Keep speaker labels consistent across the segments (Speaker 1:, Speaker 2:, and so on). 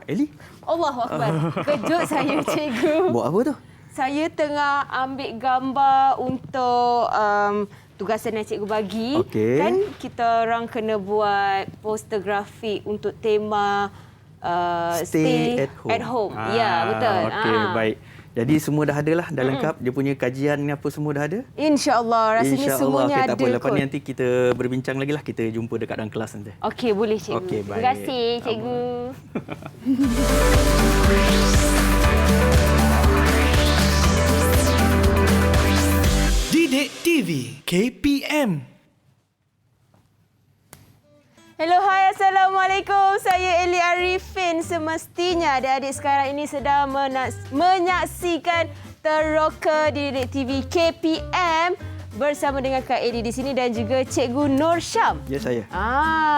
Speaker 1: Ellie.
Speaker 2: Allahuakbar. Kejut saya, cikgu.
Speaker 1: Buat apa tu?
Speaker 2: Saya tengah ambil gambar untuk tugasan yang cikgu bagi.
Speaker 1: Okey.
Speaker 2: Kan kita orang kena buat poster grafik untuk tema
Speaker 1: Stay at home.
Speaker 2: Ya, betul.
Speaker 1: Okey, baik. Jadi semua dah ada lah, dah lengkap. Dia punya kajian apa semua dah ada.
Speaker 2: InsyaAllah. Rasanya semuanya
Speaker 1: okay,
Speaker 2: ada.
Speaker 1: tak apa. Lepas ni nanti kita berbincang lagi lah. Kita jumpa dekat dalam kelas nanti.
Speaker 2: Okey, boleh cikgu.
Speaker 1: Okey, baik.
Speaker 2: Terima kasih, cikgu.
Speaker 3: Didik TV KPM.
Speaker 2: Hello, hai, Assalamualaikum. Saya Eli Arifin. Semestinya adik-adik sekarang ini sedang menyaksikan Teroka di Didik TV KPM bersama dengan Kak Eli di sini dan juga Cikgu Nur Syam.
Speaker 1: Ya, saya.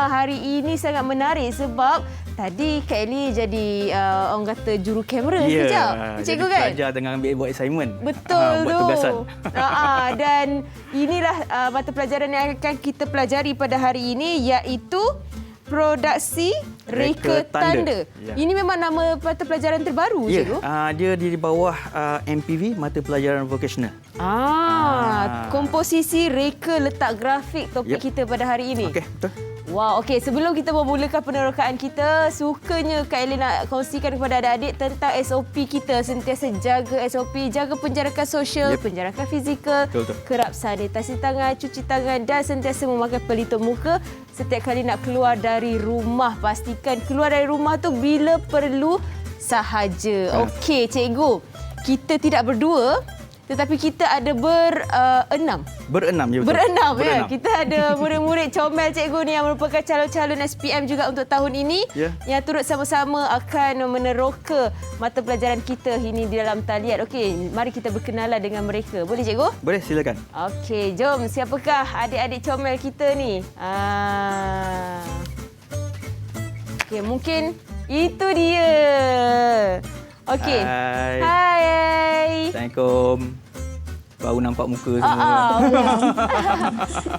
Speaker 2: Hari ini sangat menarik sebab tadi Kak Eli jadi orang kata juru kamera sekejap. Cikgu kan?
Speaker 1: Pelajar tengah buat assignment.
Speaker 2: Betul
Speaker 1: buat
Speaker 2: tu.
Speaker 1: tugasan.
Speaker 2: Dan inilah mata pelajaran yang akan kita pelajari pada hari ini iaitu produksi reka tanda.
Speaker 1: Ya.
Speaker 2: Ini memang nama mata pelajaran terbaru,
Speaker 1: Ya,
Speaker 2: cikgu?
Speaker 1: dia di bawah MPV, mata pelajaran vocational.
Speaker 2: Komposisi reka letak grafik topik kita pada hari ini.
Speaker 1: Okey, betul.
Speaker 2: Wow, okey. Sebelum kita memulakan penerokaan kita, sukanya Kak Eli nak kongsikan kepada adik-adik tentang SOP kita. Sentiasa jaga SOP, jaga penjarakan sosial, penjarakan fizikal,
Speaker 1: Betul.
Speaker 2: kerap sanitasi tangan, cuci tangan dan sentiasa memakai pelitup muka setiap kali nak keluar dari rumah. Pastikan keluar dari rumah tu bila perlu sahaja. Okey, cikgu. Kita tidak berdua, tetapi kita ada berenam.
Speaker 1: Berenam, ya betul.
Speaker 2: Berenam, ya. Kita ada murid-murid comel cikgu ni yang merupakan calon-calon SPM juga untuk tahun ini.
Speaker 1: Ya.
Speaker 2: Yang turut sama-sama akan meneroka mata pelajaran kita ini di dalam talian. Okey, mari kita berkenalan dengan mereka. Boleh cikgu?
Speaker 1: Boleh, silakan.
Speaker 2: Okey, jom. Siapakah adik-adik comel kita ni? Okey, mungkin itu dia. Okey. Hai.
Speaker 1: Assalamualaikum. Baru nampak muka semua.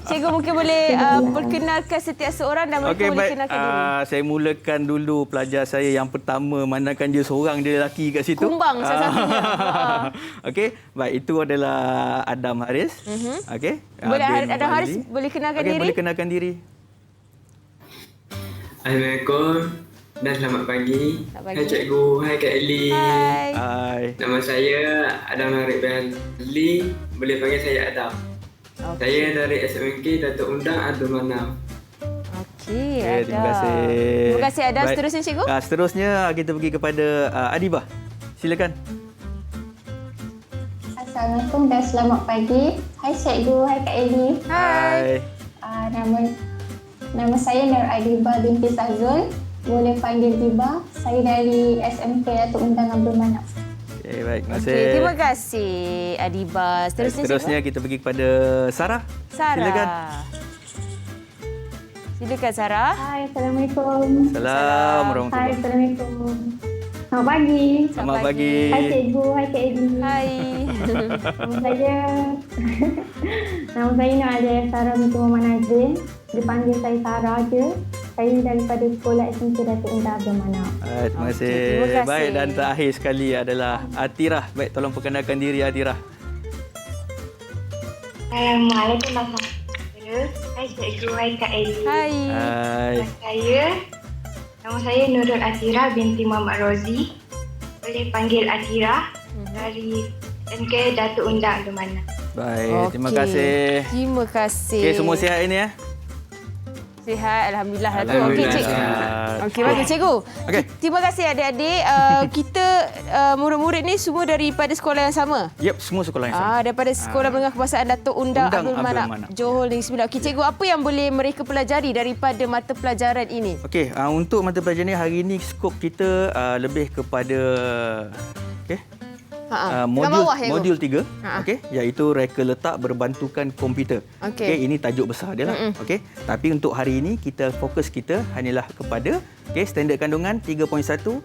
Speaker 2: Cikgu mungkin boleh perkenalkan setiap seorang dan mereka boleh kenalkan diri.
Speaker 1: Saya mulakan dulu pelajar saya yang pertama, mandakan dia seorang, dia lelaki kat situ.
Speaker 2: Kumbang salah satunya.
Speaker 1: Okey, baik, itu adalah Adam Haris. Okey.
Speaker 2: Boleh Adam Haris boleh kenalkan diri?
Speaker 1: Boleh kenalkan diri.
Speaker 4: Assalamualaikum dan selamat pagi. Hai cikgu, hai Kak Eli.
Speaker 1: Hai.
Speaker 4: Nama saya Adam Harib Bazli, boleh panggil saya Adam. Saya dari SMK Datuk Undang Abdul Manaf.
Speaker 2: Okey,
Speaker 1: Adam. Terima kasih.
Speaker 2: Terima kasih Adam.
Speaker 1: Baik.
Speaker 2: Seterusnya cikgu?
Speaker 1: Seterusnya kita pergi kepada Adibah. Silakan.
Speaker 5: Assalamualaikum dan selamat pagi. Hai cikgu, hai Kak Eli.
Speaker 2: Hai.
Speaker 5: Nama saya Nur Adibah binti Sazul. Boleh panggil Diba. Saya dari SMK Datuk Undang Abdul Manaf.
Speaker 1: Okay, baik, terima kasih.
Speaker 2: Okay, terima kasih Adibah.
Speaker 1: Seterusnya kita pergi kepada Sarah.
Speaker 2: Sarah.
Speaker 1: Silakan.
Speaker 2: Silakan Sarah.
Speaker 5: Hai, Assalamualaikum.
Speaker 1: Assalamualaikum warahmatullahi
Speaker 5: Hai, Assalamualaikum. Selamat pagi.
Speaker 1: Selamat pagi.
Speaker 5: Hai cikgu, hai Kak Eli.
Speaker 2: Hai.
Speaker 5: Nama saya Nur Alia Sarah binti Muhammad Nazrin. Dipanggil saya Sarah je. Saya daripada Sekolah SMK Datuk Undang Abdul Manaf.
Speaker 1: Terima kasih.
Speaker 2: Terima kasih.
Speaker 1: Baik, dan terakhir sekali adalah Atirah. Baik, tolong perkenalkan diri Atirah.
Speaker 6: Assalamualaikum warahmatullahi wabarakatuh. Hai cikgu, hai Kak Eli.
Speaker 2: Hai.
Speaker 1: Hai.
Speaker 6: Nama saya Nurul Atira binti Muhammad Rozi. Boleh panggil Atira dari SMK Datuk Undang Abdul Manaf.
Speaker 1: Baik, terima kasih.
Speaker 2: Terima kasih.
Speaker 1: Okey, semua sihat ini ya?
Speaker 2: Sihat, alhamdulillah.
Speaker 1: Alhamdulillah.
Speaker 2: Okey, cikgu. Okey, bagus cikgu.
Speaker 1: Okey.
Speaker 2: Terima kasih adik-adik. Kita murid-murid ni semua daripada sekolah yang sama.
Speaker 1: Yep, semua sekolah yang sama.
Speaker 2: Daripada Sekolah Menengah Kebangsaan Datuk Undang Abdul Manaf, Johor Negeri Sembilan. Okey, cikgu, apa yang boleh mereka pelajari daripada mata pelajaran ini?
Speaker 1: Okey, untuk mata pelajaran ni hari ini skop kita lebih kepada modul 3, okey, iaitu reka letak berbantukan komputer. Okey, ini tajuk besar dia lah. Okey, tapi untuk hari ini fokus kita hanyalah kepada standard kandungan 3.1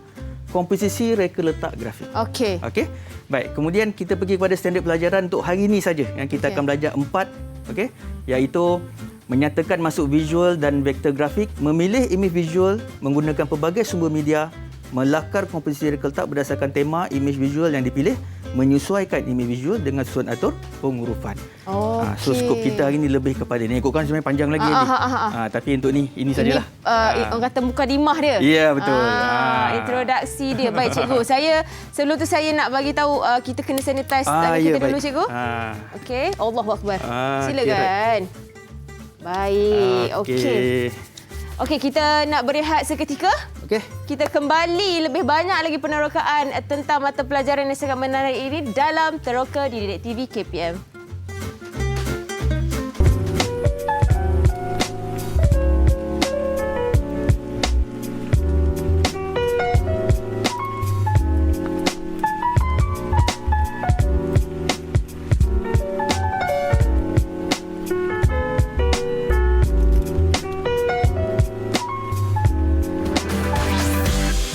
Speaker 1: komposisi reka letak grafik.
Speaker 2: Okey.
Speaker 1: Okey. Baik, kemudian kita pergi kepada standard pelajaran untuk hari ini saja yang kita akan belajar 4, okey, iaitu menyatakan masuk visual dan vektor grafik, memilih imej visual menggunakan pelbagai sumber media, melakar komposisi reka letak berdasarkan tema image visual yang dipilih, menyesuaikan image visual dengan susun atur pengurufan. So skop kita hari ni lebih kepada ni. Ikutkan sebenarnya panjang lagi ni. Tapi untuk ni, ini sajalah.
Speaker 2: Orang kata mukadimah dia.
Speaker 1: Ya, betul.
Speaker 2: Introduksi dia. Baik cikgu, sebelum tu saya nak bagi tahu kita kena sanitize tangan kita dulu cikgu. Okey, Allahu Akbar. Silakan. Baik. Okey. Okey, kita nak berehat seketika.
Speaker 1: Okey.
Speaker 2: Kita kembali lebih banyak lagi penerokaan tentang mata pelajaran yang sangat menarik ini dalam Teroka di Didik TV KPM.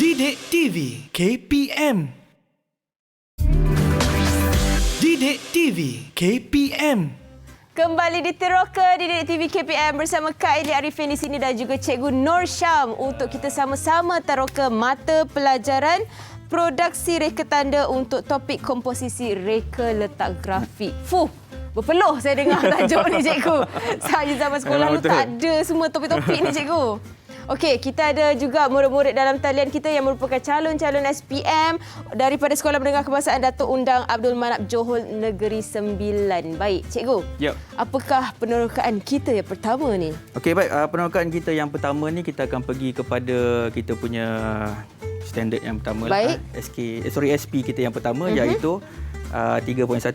Speaker 3: Didik TV KPM. Didik TV KPM.
Speaker 2: Kembali di Teroka di Didik TV KPM bersama Kak Eli Arifin di sini dan juga Cikgu Nur Syam untuk kita sama-sama teroka mata pelajaran produksi reka tanda untuk topik komposisi reka letak grafik. Berpeluh saya dengar tajuk ni cikgu. Saya zaman sekolah dulu tak ada semua topik-topik ni cikgu. Okey, kita ada juga murid-murid dalam talian kita yang merupakan calon-calon SPM daripada Sekolah Menengah Kebangsaan Datuk Undang Abdul Manap Johor Negeri Sembilan. Baik, cikgu.
Speaker 1: Yep.
Speaker 2: Apakah penerokaan kita yang pertama ni?
Speaker 1: Okey, baik. Penerokaan kita yang pertama ni kita akan pergi kepada kita punya standard yang pertama lah. SP kita yang pertama iaitu 3.1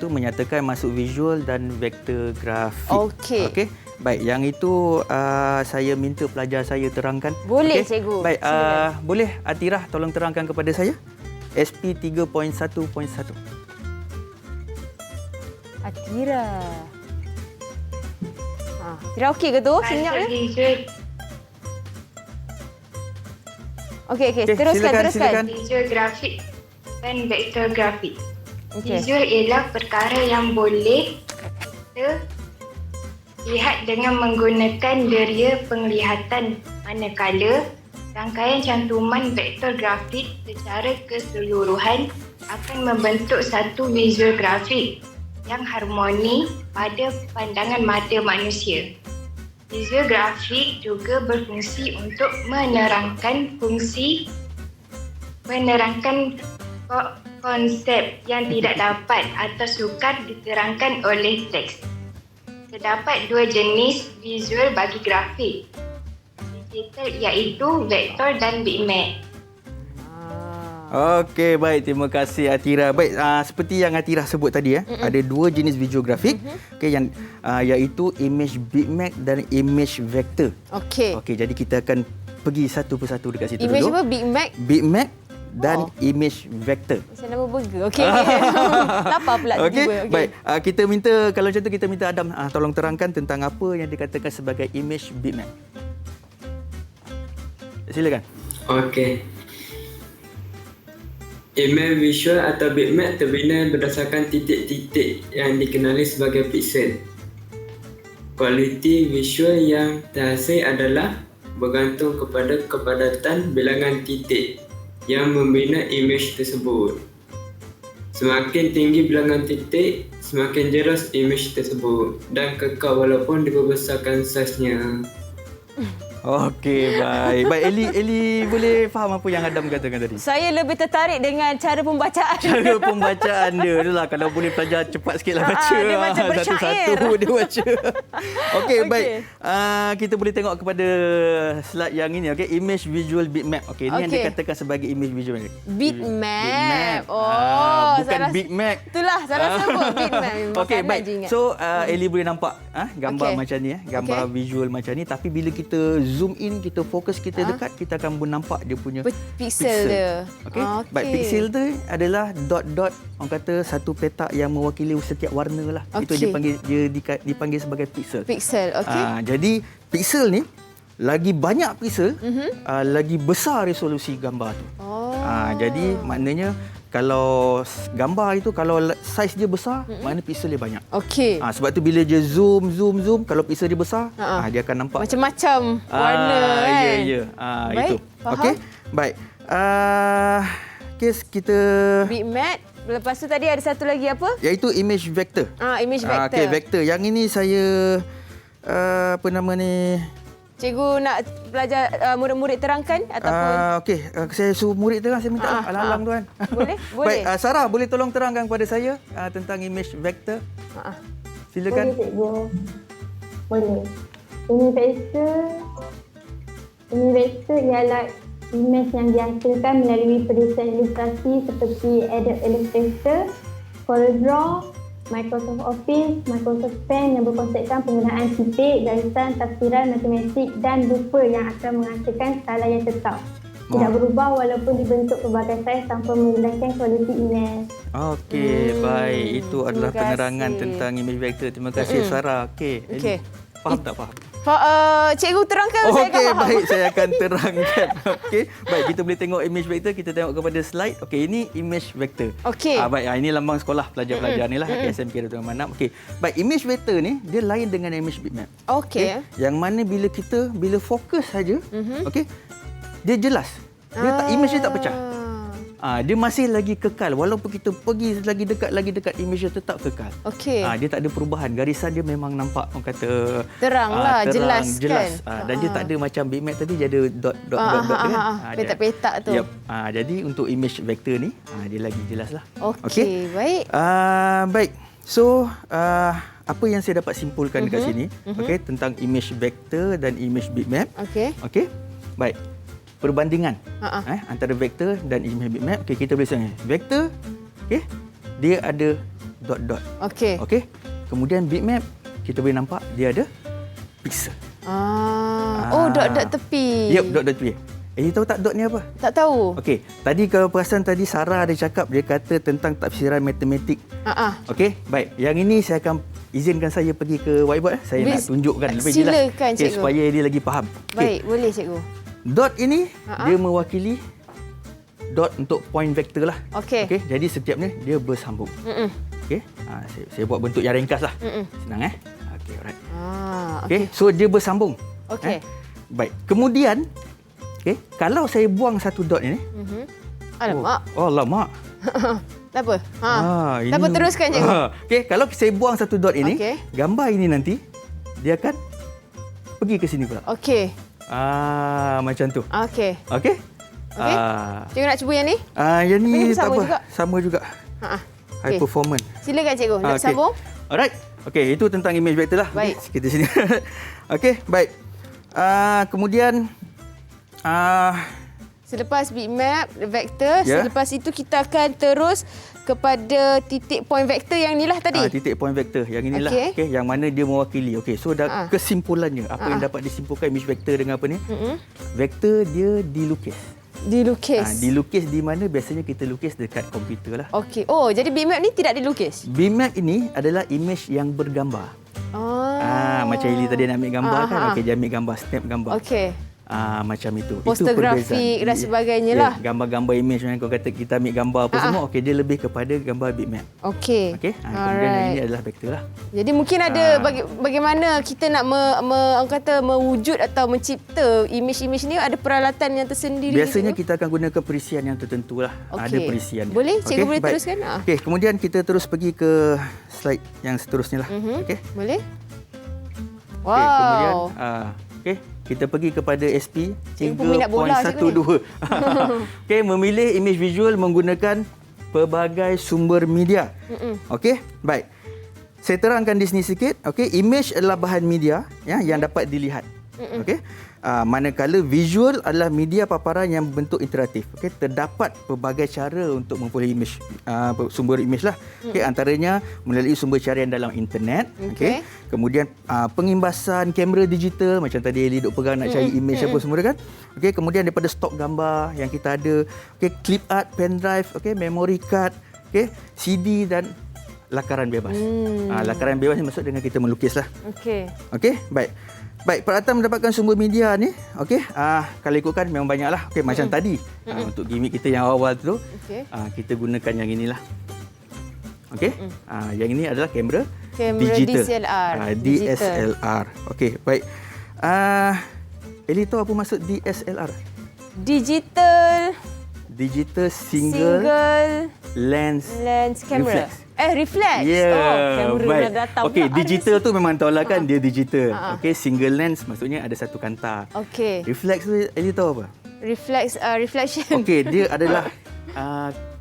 Speaker 1: menyatakan masuk visual dan vektor grafik. Okey. Baik, yang itu saya minta pelajar saya terangkan.
Speaker 2: Boleh, cikgu.
Speaker 1: Baik, boleh Atirah tolong terangkan kepada saya? SP 3.1.1.
Speaker 2: Atirah. Atirah okey ke tu senyapnya? Okey, teruskan.
Speaker 6: Visual grafik dan vektor grafik. Visual ialah perkara yang boleh kita lihat dengan menggunakan deria penglihatan, manakala rangkaian cantuman vektor grafik secara keseluruhan akan membentuk satu visual grafik yang harmoni pada pandangan mata manusia. Visual grafik juga berfungsi untuk menerangkan konsep yang tidak dapat atau sukar diterangkan oleh teks. Terdapat dua jenis visual bagi grafik digital iaitu vektor dan bitmap.
Speaker 1: Okey, baik. Terima kasih Atirah. Baik, seperti yang Atirah sebut tadi ada dua jenis visual grafik yang iaitu image bitmap dan image vector. Okey, jadi kita akan pergi satu persatu dekat situ
Speaker 2: image
Speaker 1: dulu.
Speaker 2: Image apa? Bitmap?
Speaker 1: Bitmap dan image vector.
Speaker 2: Macam nama burger. Okey. Lapar pula tiba-tiba.
Speaker 1: Okey. Baik, kita minta kalau macam tu kita minta Adam tolong terangkan tentang apa yang dikatakan sebagai image bitmap. Silakan.
Speaker 4: Okey. Image visual atau bitmap terbina berdasarkan titik-titik yang dikenali sebagai pixel. Kualiti visual yang terhasil adalah bergantung kepada kepadatan bilangan titik yang membina imej tersebut. Semakin tinggi bilangan titik, semakin jelas imej tersebut dan kekal walaupun diperbesarkan saiznya.
Speaker 1: Okey, baik. Baik, Eli boleh faham apa yang Adam katakan tadi?
Speaker 2: Saya lebih tertarik dengan cara pembacaan.
Speaker 1: Cara pembacaan dia. Itulah kalau boleh pelajar cepat sikitlah baca.
Speaker 2: Dia baca bersyair.
Speaker 1: Satu-satu dia baca. Okey, baik. Kita boleh tengok kepada slide yang ini. Okey, image visual bitmap. Okey, ini yang dikatakan sebagai image visual.
Speaker 2: Bitmap.
Speaker 1: Bukan bitmap.
Speaker 2: Itulah salah sebut bitmap.
Speaker 1: Okey, baik. So, Eli boleh nampak gambar macam ni. Gambar visual macam ni. Tapi bila kita zoom in, kita fokus kita dekat, kita akan nampak dia punya
Speaker 2: pixel dia.
Speaker 1: Okey. Baik, pixel tu adalah dot-dot, orang kata satu petak yang mewakili setiap warna lah. Itu dia dipanggil sebagai pixel.
Speaker 2: Pixel, okey.
Speaker 1: Jadi pixel ni lagi banyak pixel, lagi besar resolusi gambar tu. Jadi maknanya kalau gambar itu kalau saiz dia besar, maknanya pixel dia banyak.
Speaker 2: Okey.
Speaker 1: Sebab tu bila dia zoom, kalau pixel dia besar, dia akan nampak
Speaker 2: macam-macam warna kan.
Speaker 1: Ya. Itu. Okey. Baik. Kita
Speaker 2: Bitmap. Lepas tu tadi ada satu lagi apa?
Speaker 1: iaitu image vector.
Speaker 2: Image vector.
Speaker 1: Okey, vector. Yang ini saya apa nama ni?
Speaker 2: Cikgu nak belajar murid-murid terangkan ataupun
Speaker 1: Okey, saya suruh murid terang, saya minta alang-alang tuan.
Speaker 2: Boleh? Boleh.
Speaker 1: Baik, Sarah boleh tolong terangkan kepada saya tentang image vector? Silakan.
Speaker 5: Boleh, cikgu. Boleh. Image vector ialah image yang dihasilkan melalui perisian ilustrasi seperti Adobe Illustrator, CorelDRAW, Microsoft Office, Microsoft Paint yang berkonsepkan penggunaan titik, garisan, tafsiran, matematik dan lupa yang akan menghasilkan skala yang tetap. Tidak berubah walaupun dibentuk pelbagai saiz tanpa menghilangkan kualiti imej.
Speaker 1: Okey, baik. Itu adalah penerangan tentang image vector. Terima kasih Sarah. Okey.
Speaker 2: Okey.
Speaker 1: Faham tak faham?
Speaker 2: Cikgu terangkan, saya akan
Speaker 1: Okey,
Speaker 2: faham.
Speaker 1: baik, saya akan terangkan. Okey. Baik, kita boleh tengok image vector, kita tengok kepada slide. Okey, ini image vector.
Speaker 2: Okey.
Speaker 1: Baik, ini lambang sekolah pelajar-pelajar ni lah, SMK Dr. Manap. Okey. Baik, image vector ni dia lain dengan image bitmap.
Speaker 2: Okey.
Speaker 1: Yang mana bila fokus saja, okey, dia jelas. Image dia tak pecah. Dia masih lagi kekal walaupun kita pergi lagi dekat image dia tetap kekal.
Speaker 2: Okey.
Speaker 1: Dia tak ada perubahan. Garisan dia memang nampak orang kata
Speaker 2: Teranglah, jelas
Speaker 1: jelas.
Speaker 2: kan.
Speaker 1: Dan dia tak ada macam bitmap tadi dia ada dot kan.
Speaker 2: Petak-petak tu.
Speaker 1: Yep. Jadi untuk image vector ni dia lagi jelas lah.
Speaker 2: Okey, baik.
Speaker 1: Baik. So apa yang saya dapat simpulkan dekat sini okey tentang image vector dan image bitmap.
Speaker 2: Okey.
Speaker 1: Okey. Baik. Perbandingan antara vektor dan image bitmap. Okey, kita boleh lihat vektor, okey, dia ada dot-dot.
Speaker 2: Okey.
Speaker 1: Okey. Kemudian bitmap kita boleh nampak dia ada pixel.
Speaker 2: Dot-dot tepi.
Speaker 1: Yep, dot-dot tepi. Tahu tak dot ni apa?
Speaker 2: Tak tahu.
Speaker 1: Okey, tadi kalau perasan tadi Sarah ada cakap dia kata tentang tafsiran matematik. Okey, baik. Yang ini saya akan izinkan saya pergi ke whiteboard. Saya nak tunjukkan lebih jelas.
Speaker 2: Silakan, cikgu.
Speaker 1: Supaya dia lagi faham.
Speaker 2: Baik, boleh cikgu.
Speaker 1: Dot ini dia mewakili dot untuk point vektor lah.
Speaker 2: Okey.
Speaker 1: Okey, jadi setiap ni dia bersambung. Okey. Saya buat bentuk yang ringkas lah. Senang Okey, alright. Okey, so dia bersambung.
Speaker 2: Okey.
Speaker 1: Baik. Kemudian kalau saya buang satu dot ini.
Speaker 2: Alamak.
Speaker 1: Alamak.
Speaker 2: Tak apa. Tak apa, teruskan cikgu.
Speaker 1: Okey, kalau saya buang satu dot ini,
Speaker 2: Okey.
Speaker 1: gambar ini nanti dia akan pergi ke sini pula.
Speaker 2: Okey.
Speaker 1: Macam tu.
Speaker 2: Okey.
Speaker 1: Okey?
Speaker 2: Okey. Cikgu nak cuba yang ni?
Speaker 1: Yang ni
Speaker 2: Ini
Speaker 1: tak
Speaker 2: sama
Speaker 1: apa.
Speaker 2: juga?
Speaker 1: Sama juga. High
Speaker 2: Okey.
Speaker 1: performance.
Speaker 2: Silakan cikgu, nak sambung?
Speaker 1: Alright. Okey, itu tentang image vector lah.
Speaker 2: Baik.
Speaker 1: Kita sini. Okey, baik. Kemudian
Speaker 2: Selepas bitmap, vektor,
Speaker 1: Ya.
Speaker 2: selepas itu kita akan terus kepada titik point vektor yang inilah tadi.
Speaker 1: titik point vector yang inilah
Speaker 2: Okey.
Speaker 1: yang mana dia mewakili. Okey, so kesimpulannya apa yang dapat disimpulkan image vector dengan apa ni? Vektor dia dilukis.
Speaker 2: Dilukis.
Speaker 1: Dilukis di mana biasanya kita lukis dekat komputer lah.
Speaker 2: Okey. Oh, jadi bitmap ni tidak dilukis?
Speaker 1: Bitmap ini adalah image yang bergambar. Macam Ili tadi nak ambil gambar kan. Okey, dia ambil gambar, snap gambar.
Speaker 2: Okey.
Speaker 1: Macam itu.
Speaker 2: Poster
Speaker 1: itu
Speaker 2: grafik dan sebagainya lah.
Speaker 1: Gambar-gambar image yang kau kata kita ambil gambar apa semua. Okey, dia lebih kepada gambar bitmap.
Speaker 2: Okey.
Speaker 1: Okey. Kemudian yang ini adalah vektor lah.
Speaker 2: Jadi mungkin ada bagaimana kita nak orang kata mewujud atau mencipta image-image ni, ada peralatan yang tersendiri.
Speaker 1: Biasanya
Speaker 2: gitu?
Speaker 1: kita akan gunakan perisian yang tertentu lah. Ada
Speaker 2: Okey.
Speaker 1: perisian.
Speaker 2: Boleh? Cikgu boleh
Speaker 1: baik.
Speaker 2: teruskan?
Speaker 1: Okey, kemudian kita terus pergi ke slide yang seterusnya lah. Okey.
Speaker 2: Boleh?
Speaker 1: Okey, kemudian
Speaker 2: Wow.
Speaker 1: kita pergi kepada SP
Speaker 2: Cikgu peminat bola,
Speaker 1: 3.12. Okey, memilih image visual menggunakan pelbagai sumber media. Okey, baik. Saya terangkan di sini sikit. Okey, image adalah bahan media yang dapat dilihat. Okey. Manakala visual adalah media paparan yang berbentuk interaktif. Okey, terdapat pelbagai cara untuk memperoleh image, sumber image lah. Okey, antaranya melalui sumber carian dalam internet. Okey. Kemudian pengimbasan kamera digital macam tadi Eli duk pegang nak cari image apa semua kan. Okey, kemudian daripada stok gambar yang kita ada. Okey, clip art, pen drive, okey, memory card, okey, CD dan lakaran bebas. Lakaran bebas ni maksud dengan kita melukis lah.
Speaker 2: Okey.
Speaker 1: Okey, baik. Baik, peralatan mendapatkan sumber media ni, okey, kalau ikutkan memang banyaklah. Okey, macam tadi, untuk gimmick kita yang awal tu, kita gunakan yang inilah. Okey, yang ini adalah kamera digital.
Speaker 2: DSLR.
Speaker 1: DSLR. Okey, baik. Eli tahu apa maksud DSLR?
Speaker 2: Digital
Speaker 1: digital single lens
Speaker 2: kamera.
Speaker 1: reflex.
Speaker 2: Reflex.
Speaker 1: baik.
Speaker 2: Kamera dah datang.
Speaker 1: Okey, digital tu memang tahu lah kan dia digital. Okey, single lens maksudnya ada satu kanta.
Speaker 2: Okey.
Speaker 1: Reflex tu Eli tahu apa?
Speaker 2: Reflection.
Speaker 1: Okey, dia adalah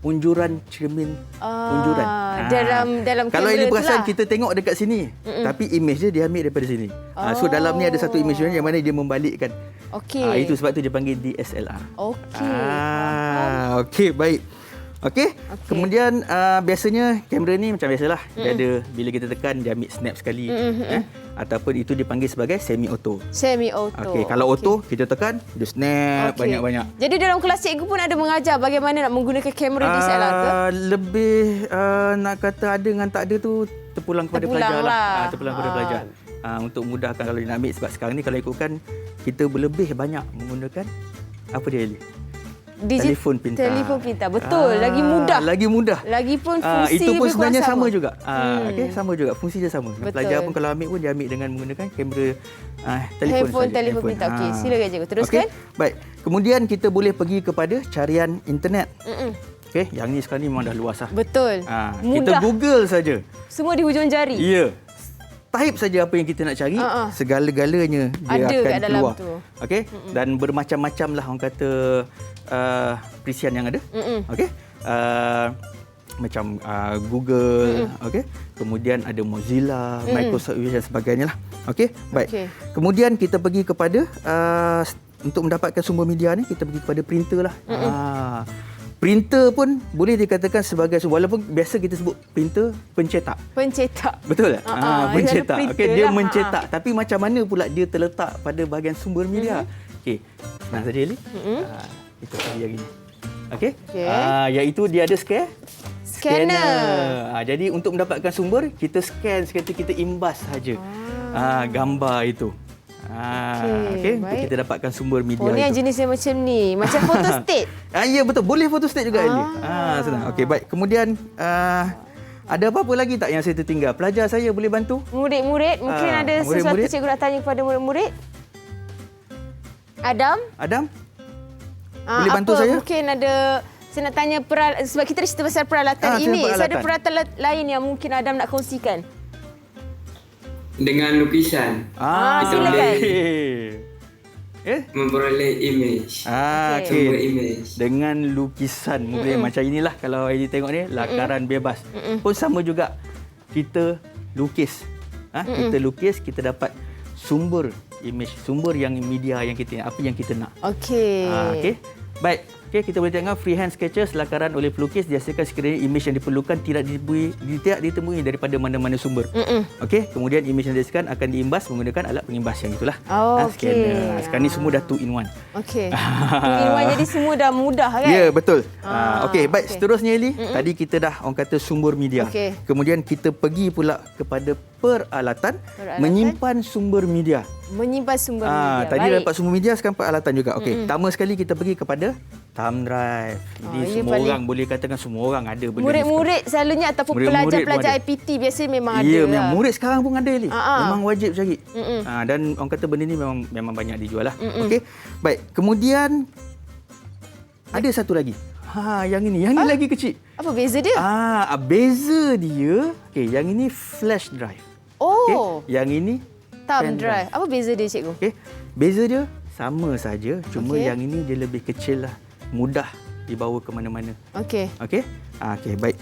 Speaker 1: unjuran cermin unjuran.
Speaker 2: Dalam
Speaker 1: kalau
Speaker 2: kamera
Speaker 1: Eli perasan
Speaker 2: itulah.
Speaker 1: kita tengok dekat sini, tapi image dia ambil daripada sini. So dalam ni ada satu image yang mana dia membalikkan.
Speaker 2: Okey.
Speaker 1: Itu sebab tu dia panggil DSLR.
Speaker 2: Okey.
Speaker 1: Okey, baik. Okey. Kemudian biasanya kamera ni macam biasalah. Dia ada bila kita tekan dia ambil snap sekali. Ataupun itu dipanggil sebagai semi auto.
Speaker 2: Semi auto.
Speaker 1: Okey, kalau auto kita tekan dia snap banyak-banyak.
Speaker 2: Jadi dalam kelas cikgu pun ada mengajar bagaimana nak menggunakan kamera DSLR ke?
Speaker 1: Lebih nak kata ada dengan tak ada tu terpulang kepada pelajar lah. Terpulang kepada pelajar. Untuk mudahkan kalau dia nak ambil sebab sekarang ni kalau ikutkan kita lebih banyak menggunakan apa dia Eli? Telefon pintar.
Speaker 2: Telefon pintar. Betul. Lagi mudah.
Speaker 1: Lagi mudah.
Speaker 2: Lagi pun fungsi
Speaker 1: itu pun
Speaker 2: lebih
Speaker 1: sebenarnya
Speaker 2: kurang
Speaker 1: sama juga. Okey, sama juga. Fungsi dia sama.
Speaker 2: Betul.
Speaker 1: Pelajar pun kalau ambil pun dia ambil dengan menggunakan kamera
Speaker 2: telefon pintar. Okey, silakan cikgu. Teruskan.
Speaker 1: Okay. Baik. Kemudian kita boleh pergi kepada carian internet. Okey, yang ni sekarang ni memang dah luas lah.
Speaker 2: Betul.
Speaker 1: Kita
Speaker 2: Mudah.
Speaker 1: Google saja.
Speaker 2: Semua di hujung jari.
Speaker 1: Ya. Type saja apa yang kita nak cari, segala-galanya dia
Speaker 2: ada
Speaker 1: akan
Speaker 2: kat dalam
Speaker 1: keluar.
Speaker 2: tu.
Speaker 1: Okey, dan bermacam-macam lah orang kata perisian yang ada. Okey. Macam Google, okey. Kemudian ada Mozilla, Microsoft dan sebagainya lah. Okey, baik.
Speaker 2: Okey.
Speaker 1: Kemudian kita pergi kepada untuk mendapatkan sumber media ni kita pergi kepada printer lah. Printer pun boleh dikatakan sebagai walaupun biasa kita sebut printer pencetak.
Speaker 2: Pencetak.
Speaker 1: Betul tak? Pencetak. Okey, dia
Speaker 2: lah.
Speaker 1: mencetak. Tapi macam mana pula dia terletak pada bahagian sumber media? Okey. Senang saja Eli. Kita pergi yang ini. Okey. Iaitu dia ada
Speaker 2: Scanner.
Speaker 1: Jadi untuk mendapatkan sumber, kita scan sekali kita imbas saja gambar itu. Okey, untuk kita dapatkan sumber media
Speaker 2: ni yang
Speaker 1: itu.
Speaker 2: jenis yang macam ni. Macam photostat.
Speaker 1: Ya, betul. Boleh photostat juga Eli. Senang. Okey, baik. Kemudian ada apa-apa lagi tak yang saya tertinggal? Pelajar saya boleh bantu?
Speaker 2: Murid-murid, mungkin ada sesuatu cikgu nak tanya kepada murid-murid? Adam?
Speaker 1: Boleh bantu saya?
Speaker 2: Mungkin ada, saya nak tanya, sebab kita cerita pasal peralatan ini. Saya ada peralatan lain yang mungkin Adam nak kongsikan.
Speaker 4: Dengan lukisan.
Speaker 2: Silakan.
Speaker 4: Memperoleh image. Sumber image.
Speaker 1: Dengan lukisan. Mungkin macam inilah kalau Eli tengok ni, lakaran bebas. Pun sama juga. Kita lukis. Kita lukis, kita dapat sumber image, sumber yang media yang kita apa yang kita nak. Okey. Baik. Okey, kita boleh tengok freehand sketches lakaran oleh pelukis dihasilkan sekiranya image yang diperlukan tidak ditemui daripada mana-mana sumber. Okey, kemudian image yang dihasilkan akan diimbas menggunakan alat pengimbas yang itulah. Scanner. Sekarang ni semua dah 2 in 1.
Speaker 2: Okey. 2 in 1 jadi semua dah mudah kan?
Speaker 1: Ya, betul. Okey, baik. Seterusnya Eli, tadi kita dah orang kata sumber media. Kemudian kita pergi pula kepada peralatan menyimpan sumber media.
Speaker 2: Menyimpan sumber media.
Speaker 1: Tadi dapat sumber media, sekarang peralatan juga. Okey, pertama sekali kita pergi kepada thumb drive. Ini semua orang boleh katakan semua orang ada benda ni.
Speaker 2: Murid-murid selalunya ataupun pelajar-pelajar IPT biasa memang ada.
Speaker 1: Ya, memang murid sekarang pun ada Eli. Memang wajib cari. Dan orang kata benda ni memang banyak dijual lah. Okey. Baik, kemudian ada satu lagi. Yang ini lagi kecil.
Speaker 2: Apa beza dia?
Speaker 1: Beza dia, okey, yang ini flash drive. Okay? Yang ini
Speaker 2: thumb drive. Apa beza dia cikgu?
Speaker 1: Okey. Beza dia sama saja, cuma yang ini dia lebih kecil lah. Mudah dibawa ke mana-mana. Okey. Okey, baik.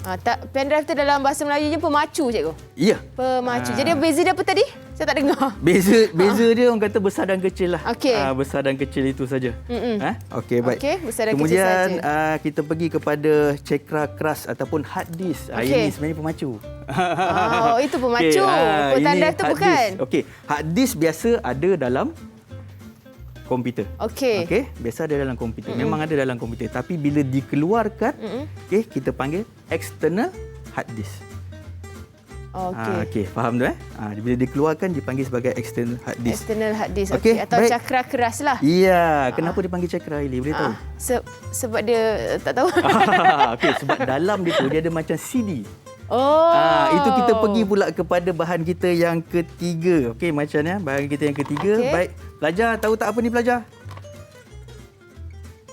Speaker 2: Pendrive tu dalam bahasa Melayunya pemacu cikgu.
Speaker 1: Ya.
Speaker 2: Pemacu. Jadi beza dia apa tadi? Saya tak dengar.
Speaker 1: Beza dia orang kata besar dan kecil lah.
Speaker 2: Okey.
Speaker 1: Besar dan kecil itu saja. Okey, baik.
Speaker 2: Okey, besar dan
Speaker 1: kemudian,
Speaker 2: kecil saja.
Speaker 1: Kita pergi kepada cekra keras ataupun hard disk. Ini sebenarnya pemacu.
Speaker 2: Itu pemacu. Thumb drive tu bukan?
Speaker 1: Okey, hard disk biasa ada dalam komputer.
Speaker 2: Okey.
Speaker 1: Biasa ada dalam komputer. Memang ada dalam komputer. Tapi bila dikeluarkan, kita panggil external hard disk. Okey, faham tu bila dikeluarkan dipanggil sebagai external hard disk.
Speaker 2: External hard disk. Okey. Atau baik. Cakra keras lah.
Speaker 1: Ya, kenapa dipanggil cakra Eli? Boleh tahu?
Speaker 2: Sebab dia tak tahu.
Speaker 1: Okey, sebab dalam dia tu dia ada macam CD. Itu kita pergi pula kepada bahan kita yang ketiga. Okey, macam ni bahan kita yang ketiga. Baik, pelajar tahu tak apa ni pelajar?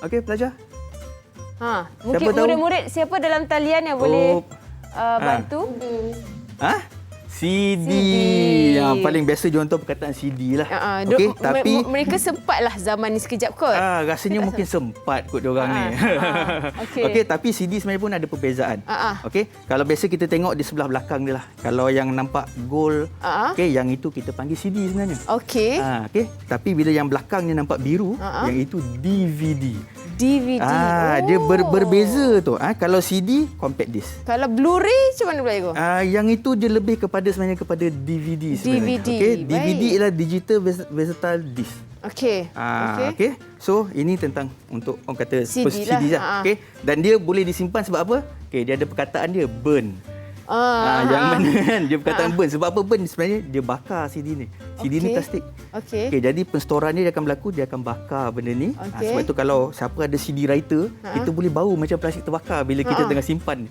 Speaker 1: Okey, pelajar.
Speaker 2: Mungkin
Speaker 1: Siapa tahu?
Speaker 2: murid-murid siapa dalam talian yang boleh bantu?
Speaker 1: CD. Paling biasa diorang tahu perkataan CD lah. Okey, tapi
Speaker 2: mereka sempatlah zaman ni sekejap kot.
Speaker 1: rasanya mungkin sempat kot diorang ni. Okey, tapi CD sebenarnya pun ada perbezaan. Okey, kalau biasa kita tengok di sebelah belakang dia lah. Kalau yang nampak gold, okey, yang itu kita panggil CD sebenarnya.
Speaker 2: Okey.
Speaker 1: Okey, tapi bila yang belakangnya nampak biru, yang itu DVD.
Speaker 2: DVD.
Speaker 1: Dia berbeza tu. Kalau CD, compact disc.
Speaker 2: Kalau Blu-ray macam mana pula Ego?
Speaker 1: Yang itu dia lebih sebenarnya kepada DVD sebenarnya.
Speaker 2: DVD.
Speaker 1: Okay? DVD
Speaker 2: Baik.
Speaker 1: ialah digital versatile disc.
Speaker 2: Okey.
Speaker 1: Okay. So ini tentang untuk orang kata
Speaker 2: CD
Speaker 1: lah. Okay. Dan dia boleh disimpan sebab apa? Okay, dia ada perkataan dia burn. Yang mana kan dia perkataan burn. Sebab apa burn? Sebenarnya dia bakar CD ni. CD ni plastik.
Speaker 2: Okey.
Speaker 1: Okay, jadi penstoran dia akan berlaku, dia akan bakar benda ni. Sebab itu kalau siapa ada CD writer, kita boleh bau macam plastik terbakar bila kita tengah simpan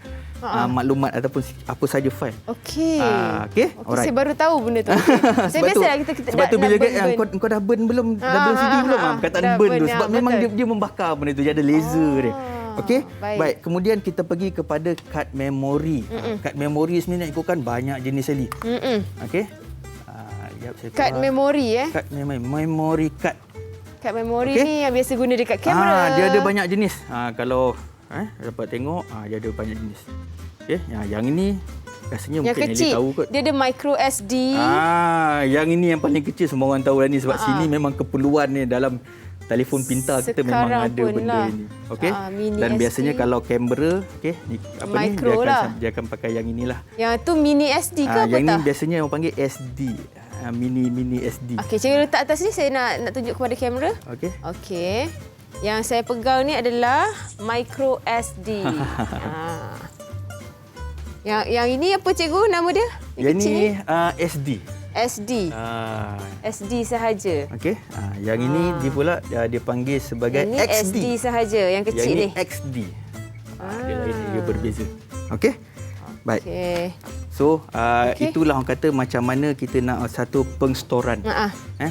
Speaker 1: maklumat ataupun apa saja fail.
Speaker 2: Okey.
Speaker 1: Okey, alright.
Speaker 2: Saya baru tahu benda tu. Saya biasalah kita
Speaker 1: sebab tu bila
Speaker 2: burn.
Speaker 1: kau dah burn belum? Dah burn CD belum? Perkataan burn tu. Sebab memang dia membakar benda tu. Dia ada laser dia. Okey. Baik. Kemudian kita pergi kepada kad memori. Kad memori sebenarnya nak ikutkan banyak jenis sekali. Okey.
Speaker 2: Kad memori
Speaker 1: Kad memory card.
Speaker 2: Kad memori ni yang biasa guna dekat kamera.
Speaker 1: Dia ada banyak jenis. Kalau dapat tengok, dia ada banyak jenis. Okey, yang ini rasanya
Speaker 2: yang
Speaker 1: mungkin
Speaker 2: kecil.
Speaker 1: Tahu kot.
Speaker 2: Dia ada micro SD.
Speaker 1: Yang ini yang paling kecil, semua orang tahu dah ni sebab sini memang keperluan ni dalam telefon pintar kita memang ada benda ini. Okey. Dan biasanya kalau kamera, okey,
Speaker 2: micro
Speaker 1: dia akan pakai yang inilah.
Speaker 2: Yang tu mini SD ke apa
Speaker 1: yang
Speaker 2: tak?
Speaker 1: Yang ni biasanya orang panggil SD. Mini SD.
Speaker 2: Okey, cikgu letak atas ni, saya nak tunjuk kepada kamera.
Speaker 1: Okey.
Speaker 2: Okey. Yang saya pegang ni adalah micro SD. Yang ini apa cikgu nama dia?
Speaker 1: Yang ni SD.
Speaker 2: SD. SD sahaja.
Speaker 1: Okey. Yang ini dia pula dia panggil sebagai
Speaker 2: yang
Speaker 1: XD.
Speaker 2: SD sahaja, yang kecil
Speaker 1: ni.
Speaker 2: ni.
Speaker 1: XD. Dia lain, dia berbeza. Okey. Baik.
Speaker 2: Okey.
Speaker 1: So, itulah orang kata macam mana kita nak satu pengstoran.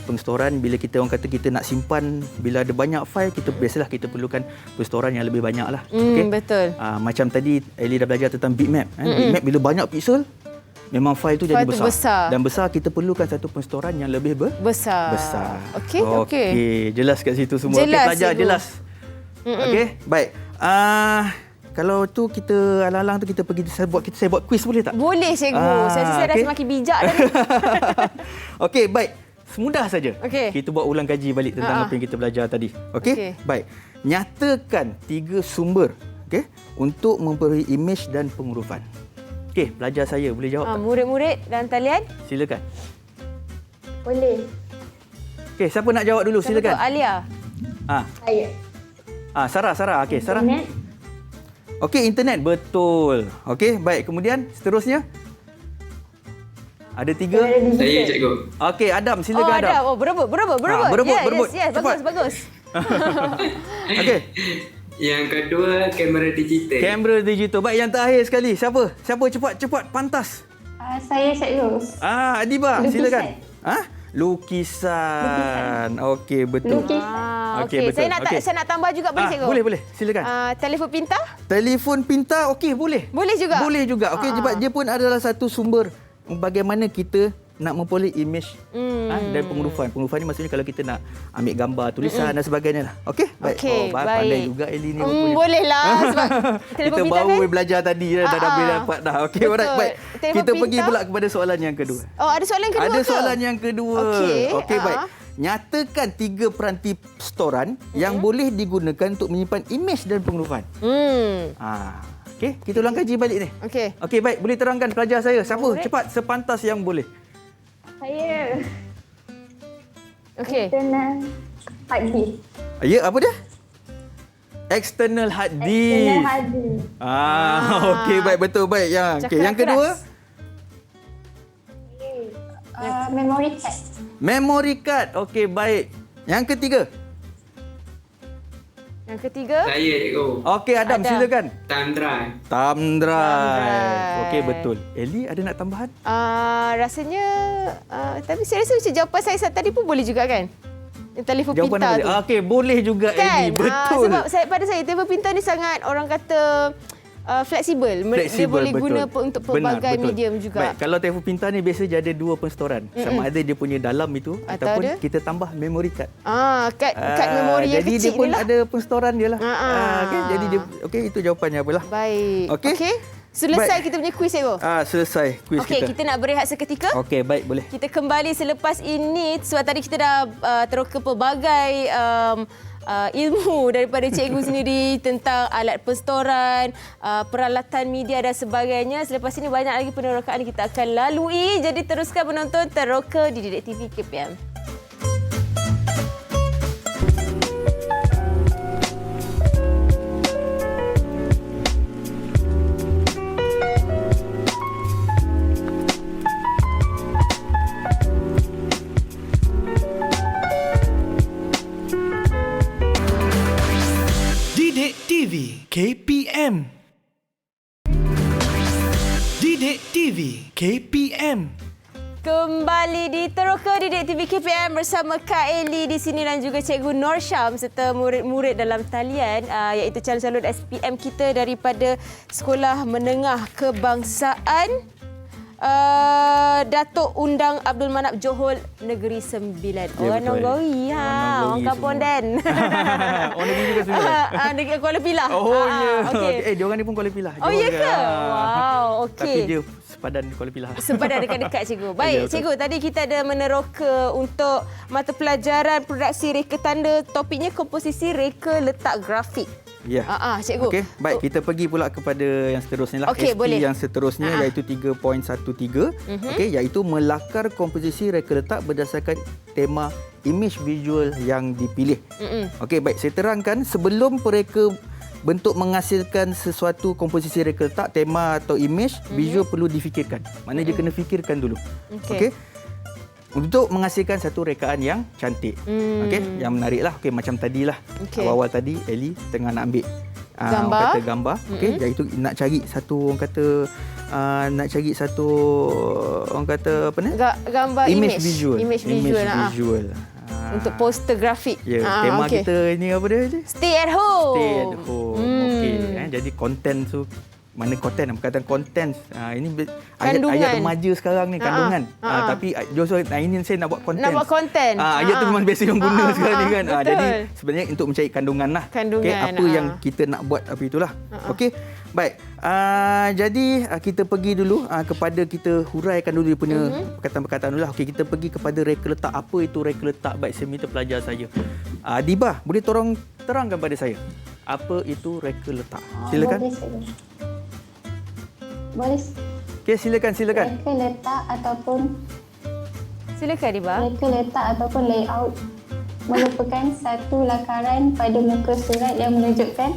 Speaker 1: Pengstoran bila kita orang kata kita nak simpan, bila ada banyak fail, biasalah kita perlukan pengstoran yang lebih banyak lah. Okay?
Speaker 2: Betul.
Speaker 1: Macam tadi Ellie dah belajar tentang bitmap. Bitmap bila banyak pixel, memang fail tu jadi besar. Dan besar kita perlukan satu pengstoran yang lebih besar. Okey. Jelas kat situ semua.
Speaker 2: Jelas,
Speaker 1: pelajar jelas. Okey, baik. Kalau tu kita alang-alang tu kita pergi saya buat kuis boleh tak?
Speaker 2: Boleh cikgu. Saya dah semakin bijak dah ni.
Speaker 1: Okey, baik. Semudah saja.
Speaker 2: Okay.
Speaker 1: Kita buat ulang kaji balik tentang apa yang kita belajar tadi. Okey? Baik. Nyatakan 3 sumber, okey, untuk memperoleh imej dan penghurufan. Okey, pelajar saya boleh jawab tak?
Speaker 2: Murid-murid dan talian?
Speaker 1: Silakan.
Speaker 5: Boleh.
Speaker 1: Okey, siapa nak jawab dulu? Silakan.
Speaker 2: Alia.
Speaker 5: Saya.
Speaker 1: Sarah. Okey, Sarah.
Speaker 5: Internet.
Speaker 1: Okey, internet. Betul. Okey, baik. Kemudian seterusnya? Ada 3?
Speaker 4: Saya cikgu.
Speaker 1: Okey, Adam. Silakan Adam.
Speaker 2: Adam. Berebut.
Speaker 1: Berebut.
Speaker 2: Yes. Bagus.
Speaker 1: Okey.
Speaker 4: Yang kedua, kamera digital.
Speaker 1: Kamera digital. Baik, yang terakhir sekali. Siapa? Cepat. Pantas.
Speaker 5: Saya Syed Ros.
Speaker 1: Adiba.
Speaker 5: Lukisan.
Speaker 1: Silakan. Lukisan. Okey, betul.
Speaker 2: Okey,
Speaker 1: betul.
Speaker 2: Saya nak tambah juga boleh cikgu?
Speaker 1: Boleh. Silakan.
Speaker 2: Telefon pintar?
Speaker 1: Telefon pintar, okey, boleh.
Speaker 2: Boleh juga?
Speaker 1: Okey, sebab dia pun adalah satu sumber bagaimana kita nak memperoleh imej dan penghurufan. Penghurufan ni maksudnya kalau kita nak ambil gambar, tulisan dan sebagainya lah. Okey? Baik. Pandai juga Ellie ni.
Speaker 2: Bolehlah sebab
Speaker 1: kita baru belajar tadi dah boleh dapat dah. Okey, alright. Baik. Kita pergi pula kepada soalan yang kedua.
Speaker 2: Ada soalan kedua ke?
Speaker 1: Ada soalan yang kedua. Okey, baik. Nyatakan 3 peranti storan yang boleh digunakan untuk menyimpan imej dan penghurufan. Okey, kita ulang kaji balik ni. Okey, baik. Boleh terangkan pelajar saya. Siapa? Cepat, sepantas yang boleh.
Speaker 5: Saya.
Speaker 2: Okey.
Speaker 5: External hard disk.
Speaker 1: Ya, apa dia? External hard disk. Okey, baik, betul, baik. Yang kedua?
Speaker 5: Memory card.
Speaker 1: Memory card. Okey, baik. Yang ketiga?
Speaker 2: Yang ketiga?
Speaker 4: Saya cikgu.
Speaker 1: Okey, Adam, silakan. Thumb drive. Okey, betul. Ellie, ada nak tambahan?
Speaker 2: Rasanya tapi saya rasa macam jawapan saya tadi pun boleh juga kan? Telefon
Speaker 1: Jawapan
Speaker 2: pintar
Speaker 1: apa
Speaker 2: tu.
Speaker 1: dia? Okey, boleh juga
Speaker 2: Kan?
Speaker 1: Ellie. Betul.
Speaker 2: Sebab pada saya telefon pintar ni sangat orang kata fleksibel. Dia boleh
Speaker 1: betul.
Speaker 2: guna untuk pelbagai
Speaker 1: Betul.
Speaker 2: medium juga.
Speaker 1: Baik, kalau telefon pintar ni biasa dia ada dua penstoran. Sama ada dia punya dalam itu
Speaker 2: Atau
Speaker 1: ataupun
Speaker 2: ada?
Speaker 1: kita tambah memory card.
Speaker 2: Kad memori yang
Speaker 1: jadi
Speaker 2: kecil
Speaker 1: dia pun
Speaker 2: ni lah.
Speaker 1: ada penstoran dia lah. Okey, jadi dia itu jawapannya apalah.
Speaker 2: Baik.
Speaker 1: Okey.
Speaker 2: Selesai
Speaker 1: Baik.
Speaker 2: kita punya kuis, cikgu.
Speaker 1: Selesai kuis
Speaker 2: Okey, kita nak berehat seketika.
Speaker 1: Okey, baik, boleh.
Speaker 2: Kita kembali selepas ini sebab tadi kita dah teroka pelbagai ilmu daripada cikgu sendiri tentang alat penstoran, peralatan media dan sebagainya. Selepas ini banyak lagi penerokaan kita akan lalui. Jadi teruskan menonton Teroka di Didik TV KPM.
Speaker 3: Didik TV KPM. Didik TV KPM.
Speaker 2: Kembali di Teroka Didik TV KPM bersama Kak Eli di sini dan juga Cikgu Nur Syam serta murid-murid dalam talian iaitu calon-calon SPM kita daripada Sekolah Menengah Kebangsaan Datuk Undang Abdul Manap Johor Negeri 9. Orang
Speaker 1: betul.
Speaker 2: Nonggori orang kampung Dan.
Speaker 1: Oh, negeri juga semua.
Speaker 2: Negeri Kuala Pilah.
Speaker 1: Oh, ya.
Speaker 2: Okey.
Speaker 1: Diorang ni pun Kuala Pilah.
Speaker 2: Oh, ya
Speaker 1: Johor
Speaker 2: ke?
Speaker 1: juga.
Speaker 2: Wow, okey.
Speaker 1: Tapi dia sepadan Kuala Pilah.
Speaker 2: Sepadan dekat-dekat, cikgu. Baik,
Speaker 1: Ya, betul.
Speaker 2: cikgu, tadi kita ada meneroka untuk mata pelajaran produksi reka tanda. Topiknya komposisi reka letak grafik.
Speaker 1: Ya.
Speaker 2: Cikgu.
Speaker 1: Okey, baik, kita pergi pula kepada yang seterusnya lah.
Speaker 2: Okey,
Speaker 1: ST
Speaker 2: boleh.
Speaker 1: yang seterusnya iaitu 3.13. Okey, iaitu melakar komposisi reka letak berdasarkan tema image visual yang dipilih. Okey, baik, saya terangkan sebelum mereka bentuk menghasilkan sesuatu komposisi reka letak, tema atau image, visual perlu difikirkan. Maknanya dia kena fikirkan dulu. Okey. Untuk menghasilkan satu rekaan yang cantik. Okey, yang menariklah. Okey, macam tadilah.
Speaker 2: Okey.
Speaker 1: Awal-awal tadi Ellie tengah nak ambil
Speaker 2: Gambar.
Speaker 1: orang kata gambar. Okey, iaitu nak cari satu orang kata orang kata apa ni?
Speaker 2: Gambar
Speaker 1: Image visual.
Speaker 2: Image visual. Untuk poster grafik.
Speaker 1: Ya, tema
Speaker 2: okey.
Speaker 1: kita ni apa dia?
Speaker 2: Stay at home.
Speaker 1: Stay at home. Okey, jadi konten tu mana konten, perkataan konten ini ayat remaja sekarang ni, kandungan. Tapi Joshua ini saya nak buat konten.
Speaker 2: Nak buat konten.
Speaker 1: Ayat tu memang biasa yang guna sekarang ni kan.
Speaker 2: Betul.
Speaker 1: Jadi sebenarnya untuk mencari kandungan lah.
Speaker 2: Kandungan,
Speaker 1: Okay, apa yang kita nak buat, apa itulah. Okey. Baik. Jadi kita pergi dulu kepada, kita huraikan dulu dia punya perkataan-perkataan dulu lah. Okey, kita pergi kepada reka letak. Apa itu reka letak? Baik, saya minta pelajar saya. Diba, boleh tolong terangkan pada saya. Apa itu reka letak? Silakan.
Speaker 5: Boleh.
Speaker 1: Okey, silakan.
Speaker 5: Reka letak ataupun
Speaker 2: Silakan, Diba.
Speaker 5: reka letak ataupun layout merupakan satu lakaran pada muka surat yang menunjukkan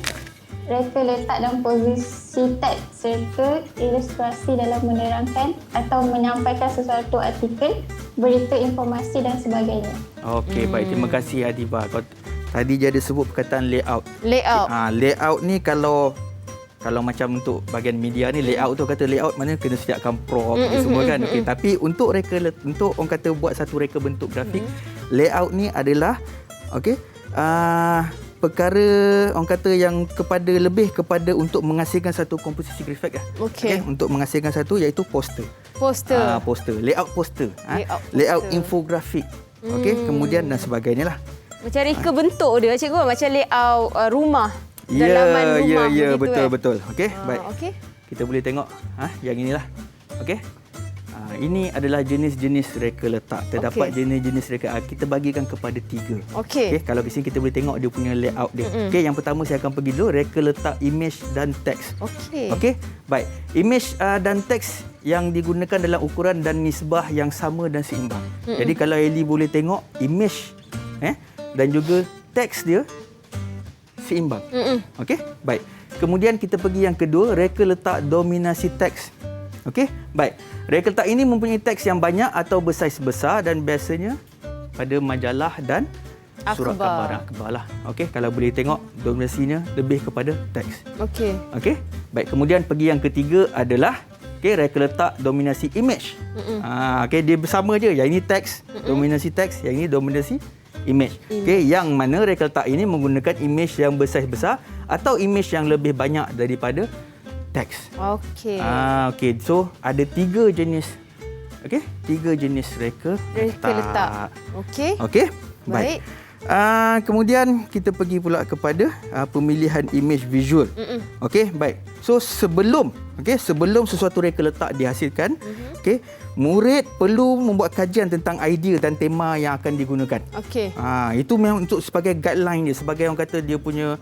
Speaker 5: reka letak dan posisi teks serta ilustrasi dalam menerangkan atau menyampaikan sesuatu artikel, berita, informasi dan sebagainya.
Speaker 1: Okey, baik. Terima kasih Adiba. Kau tadi je ada sebut perkataan layout.
Speaker 2: Layout.
Speaker 1: Layout ni kalau macam untuk bahagian media ni, layout tu kata layout mana kena sediakan prop semua kan. Okey, tapi untuk untuk orang kata buat satu reka bentuk grafik, layout ni adalah okey, perkara orang kata yang lebih kepada untuk menghasilkan satu komposisi grafik lah.
Speaker 2: Okey.
Speaker 1: Untuk menghasilkan satu iaitu poster. Poster, layout poster. Layout infografik. Okey, kemudian dan sebagainya lah.
Speaker 2: Macam reka bentuk dia, cikgu, macam layout rumah. Dalaman rumah begitu,
Speaker 1: betul. Okey, baik.
Speaker 2: Okey.
Speaker 1: Kita boleh tengok yang inilah. Okey. Ini adalah jenis-jenis reka letak. Terdapat jenis-jenis reka. Kita bagikan kepada 3.
Speaker 2: Okey.
Speaker 1: Kalau di sini kita boleh tengok dia punya layout dia. Okey, yang pertama saya akan pergi dulu reka letak image dan teks. Okey. Baik. Image dan teks yang digunakan dalam ukuran dan nisbah yang sama dan seimbang. Jadi kalau Ellie boleh tengok image dan juga teks dia seimbang. Okey, baik. Kemudian kita pergi yang kedua, reka letak dominasi teks. Okey, baik. Reka letak ini mempunyai teks yang banyak atau bersaiz besar dan biasanya pada majalah dan surat khabar lah. Okey, kalau boleh tengok dominasinya lebih kepada teks. Okey, baik. Kemudian pergi yang ketiga adalah reka letak dominasi image. Okey, dia bersama je. Yang ini teks, dominasi teks, yang ini dominasi image. Okey, yang mana reka letak ini menggunakan image yang besar-besar atau image yang lebih banyak daripada teks.
Speaker 2: Okey.
Speaker 1: Okey, so ada 3 jenis. Okey, 3 jenis reka
Speaker 2: letak. Okey.
Speaker 1: Okey, baik. Kemudian kita pergi pula kepada pemilihan image visual. Okey, baik. So sebelum sesuatu reka letak dihasilkan, okey, murid perlu membuat kajian tentang idea dan tema yang akan digunakan.
Speaker 2: Okey.
Speaker 1: Itu memang untuk sebagai guideline dia, sebagai orang kata dia punya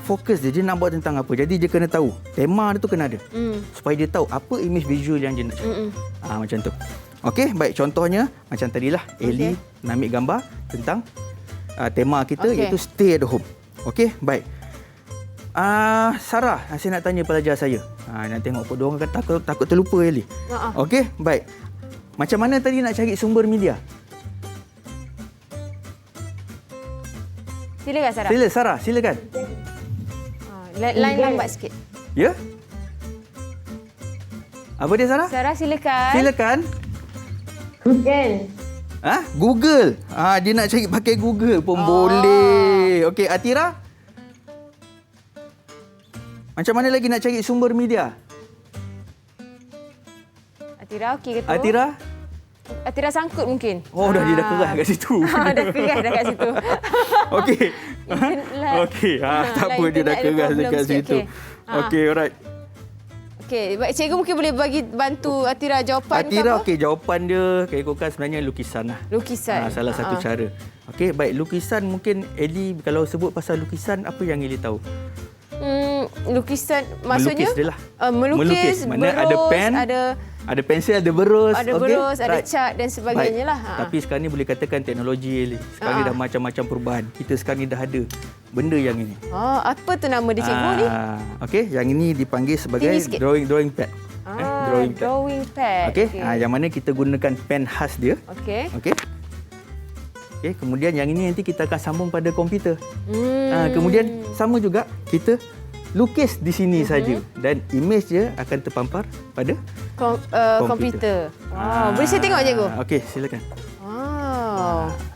Speaker 1: fokus dia nak buat tentang apa. Jadi dia kena tahu tema dia tu kena ada. Supaya dia tahu apa image visual yang dia nak cari. Macam tu. Okey, baik, contohnya macam tadilah Ellie nak ambil gambar tentang tema kita iaitu stay at home. Okey, baik. Sarah, saya nak tanya pelajar saya. Nak tengok apa dia orang kan takut terlupa Ellie. Okey, baik. Macam mana tadi nak cari sumber media?
Speaker 2: Silakan Sarah.
Speaker 1: Sarah, silakan.
Speaker 2: Line lambat sikit.
Speaker 1: Ya? Apa dia Sarah?
Speaker 2: Sarah silakan.
Speaker 1: Silakan.
Speaker 5: Google.
Speaker 1: Google. Dia nak cari pakai Google pun boleh. Okey, Atira? Macam mana lagi nak cari sumber media?
Speaker 2: Atira okey ke tu? Atira sangkut mungkin.
Speaker 1: Dah dia dah keras kat situ.
Speaker 2: Dah keras dah kat situ.
Speaker 1: Okey. Okey, tak apa dia dah keras dekat situ. Okey, alright.
Speaker 2: Okey, baik, cikgu mungkin boleh bantu Atira jawapan
Speaker 1: Atira, okey, jawapan dia keikutkan sebenarnya lukisan lah.
Speaker 2: Lukisan.
Speaker 1: Salah satu cara. Okey, baik, lukisan mungkin Ellie kalau sebut pasal lukisan apa yang Ellie tahu?
Speaker 2: Lukisan maksudnya
Speaker 1: melukis dia lah.
Speaker 2: Melukis,
Speaker 1: mana
Speaker 2: berus,
Speaker 1: ada pen, ada pensel, ada berus,
Speaker 2: ada cat dan sebagainya lah.
Speaker 1: Tapi sekarang ni boleh katakan teknologi Ellie. Sekarang ni dah macam-macam perubahan. Kita sekarang ni dah ada benda yang ini.
Speaker 2: Apa tu nama dia cikgu ni?
Speaker 1: Okey, yang ini dipanggil sebagai drawing pad.
Speaker 2: Drawing pad.
Speaker 1: Okey, yang mana kita gunakan pen khas dia.
Speaker 2: Okey.
Speaker 1: Okey, kemudian yang ini nanti kita akan sambung pada komputer. Kemudian sama juga kita lukis di sini saja dan image dia akan terpampar pada
Speaker 2: komputer. Boleh saya tengok cikgu?
Speaker 1: Okey, silakan.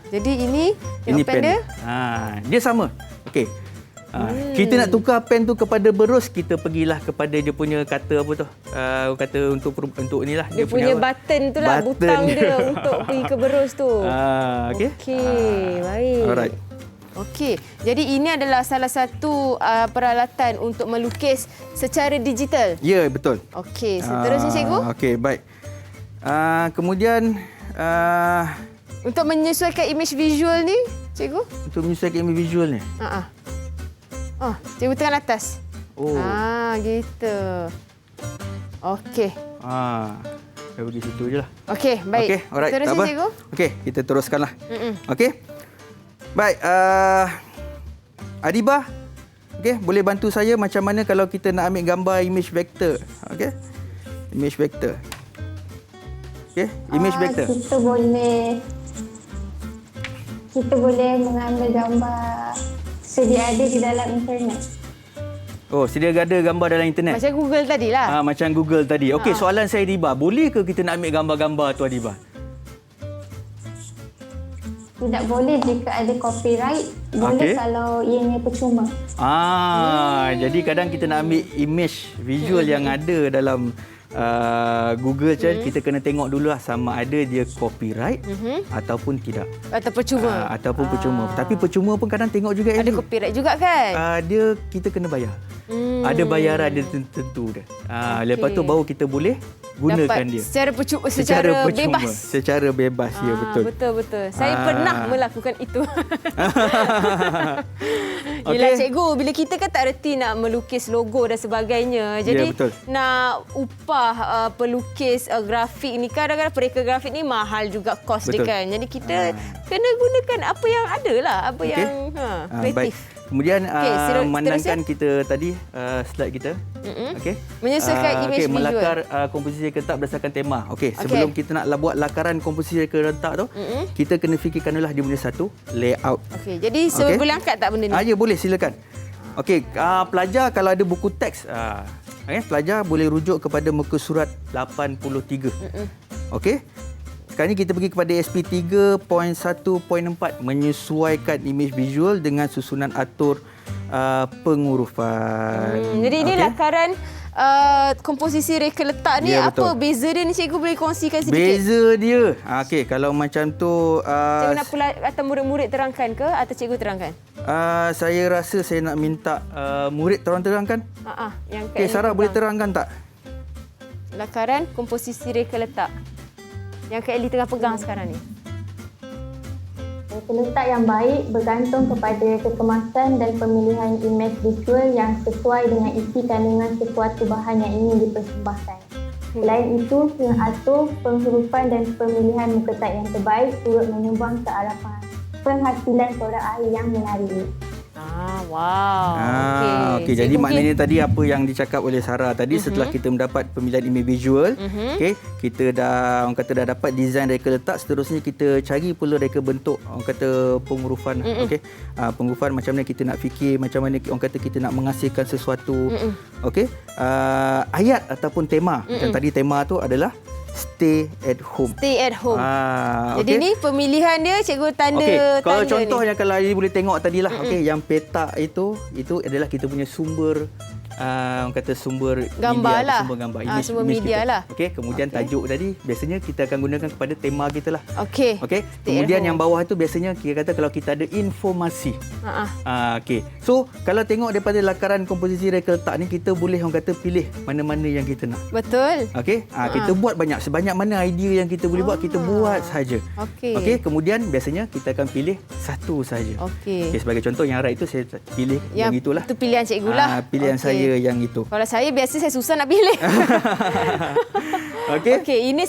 Speaker 2: Jadi ini
Speaker 1: pen dia. Dia sama. Okey. Kita nak tukar pen tu kepada berus, kita pergilah kepada dia punya kata apa tu? Kata untuk inilah
Speaker 2: dia punya button tu lah, butang dia untuk pergi ke berus tu.
Speaker 1: Okey.
Speaker 2: Baik.
Speaker 1: Alright.
Speaker 2: Okey, jadi ini adalah salah satu peralatan untuk melukis secara digital.
Speaker 1: Ya, betul.
Speaker 2: Okey, seterusnya cikgu.
Speaker 1: Okey, baik. Kemudian
Speaker 2: untuk menyesuaikan image visual ni, cikgu?
Speaker 1: Untuk menyesuaikan image visual ni?
Speaker 2: Cikgu tekan atas. Gitu. Okey.
Speaker 1: Saya pergi situ je lah.
Speaker 2: Okey, baik.
Speaker 1: Okey, alright.
Speaker 2: Terusnya cikgu.
Speaker 1: Okey, kita teruskanlah. Okey. Baik, Adibah, okey, boleh bantu saya macam mana kalau kita nak ambil gambar image vector? Okey, image vector. Okey, image vector.
Speaker 5: Kita boleh mengambil gambar sedia ada di dalam internet.
Speaker 1: Sedia ada gambar dalam internet?
Speaker 2: Macam Google tadilah.
Speaker 1: Macam Google tadi. Okey, soalan saya Adibah, boleh ke kita nak ambil gambar-gambar tu Adibah?
Speaker 5: Tidak boleh jika ada copyright. Boleh kalau ianya percuma.
Speaker 1: Jadi kadang kita nak ambil image visual yang ada dalam Google kita kena tengok dululah sama ada dia copyright ataupun tidak.
Speaker 2: Atau percuma.
Speaker 1: Ataupun percuma. Tapi percuma pun kadang tengok juga
Speaker 2: ada copyright juga kan?
Speaker 1: Kita kena bayar. Ada bayaran dia tertentu dia. Lepas tu baru kita boleh gunakan dia
Speaker 2: secara bebas.
Speaker 1: Secara bebas, ya, betul.
Speaker 2: Betul. Saya pernah melakukan itu. Yelah cikgu, bila kita kan tak reti nak melukis logo dan sebagainya. Jadi nak upah pelukis grafik ni, kadang-kadang pereka grafik ni mahal juga kos dia kan. Jadi kita kena gunakan apa yang ada lah, apa yang kreatif.
Speaker 1: Kemudian memandangkan kita tadi slide kita. Okey.
Speaker 2: Menyesuaikan image visual.
Speaker 1: Melakar komposisi reka letak berdasarkan tema. Okey, sebelum kita nak buat lakaran komposisi reka letak tu, kita kena fikirkan dulu dia punya satu layout.
Speaker 2: Okey, jadi boleh angkat tak benda ni?
Speaker 1: Ya, boleh, silakan. Okey, pelajar kalau ada buku teks, pelajar boleh rujuk kepada muka surat 83. Okey. sekarang ni kita pergi kepada SP 3.1.4 menyesuaikan image visual dengan susunan atur pengurufan.
Speaker 2: Jadi ini lakaran komposisi reka letak ni, apa beza dia ni, cikgu boleh kongsikan sedikit?
Speaker 1: Beza dia, okey, kalau macam tu
Speaker 2: cikgu nak atau murid-murid terangkan ke atau cikgu terangkan?
Speaker 1: Saya rasa saya nak minta murid terangkan.
Speaker 2: Yang
Speaker 1: Okey, Sarah boleh terangkan tak?
Speaker 2: Lakaran komposisi reka letak yang Kak Elly tengah pegang sekarang ni.
Speaker 5: Reka letak yang baik bergantung kepada kekemasan dan pemilihan imej visual yang sesuai dengan isi kandungan sesuatu bahan yang ingin dipersembahkan. Selain itu, mengatur penghurufan dan pemilihan muka type yang terbaik turut menyumbang ke arah penghasilan suara air yang menarik.
Speaker 2: Wow.
Speaker 1: Okey. Jadi maknanya tadi apa yang dicakap oleh Sarah tadi, setelah kita mendapat pemilihan image visual, okey, kita dah dapat design reka letak, seterusnya kita cari pula reka bentuk, orang kata pengurufan. Okey. Pengurufan macam mana kita nak fikir, macam mana orang kata kita nak menghasilkan sesuatu. Okey. Ayat ataupun tema. Macam tadi tema tu adalah stay at home.
Speaker 2: Stay at home. Jadi
Speaker 1: okay.
Speaker 2: ni pemilihan dia cikgu tanda
Speaker 1: Kalau
Speaker 2: tanda
Speaker 1: contohnya
Speaker 2: ni.
Speaker 1: Kalau Aili boleh tengok tadilah, yang petak itu adalah kita punya sumber orang kata sumber
Speaker 2: gambar
Speaker 1: media,
Speaker 2: lah.
Speaker 1: sumber gambar,
Speaker 2: sumber media
Speaker 1: kita.
Speaker 2: lah.
Speaker 1: Okey, kemudian tajuk tadi biasanya kita akan gunakan kepada tema kita lah.
Speaker 2: Okey.
Speaker 1: Kemudian yang bawah itu biasanya kira kata kalau kita ada informasi. Okey. So, kalau tengok daripada lakaran komposisi reka letak ni, kita boleh orang kata pilih mana-mana yang kita nak.
Speaker 2: Betul.
Speaker 1: Okey. Kita buat banyak, sebanyak mana idea yang kita boleh buat, kita buat saja. Okey, kemudian biasanya kita akan pilih satu saja.
Speaker 2: Okey.
Speaker 1: Sebagai contoh yang right itu saya pilih yang itulah.
Speaker 2: Itu pilihan cikgu lah.
Speaker 1: Pilihan saya yang itu.
Speaker 2: Kalau saya biasa saya susah nak pilih. Okey, ini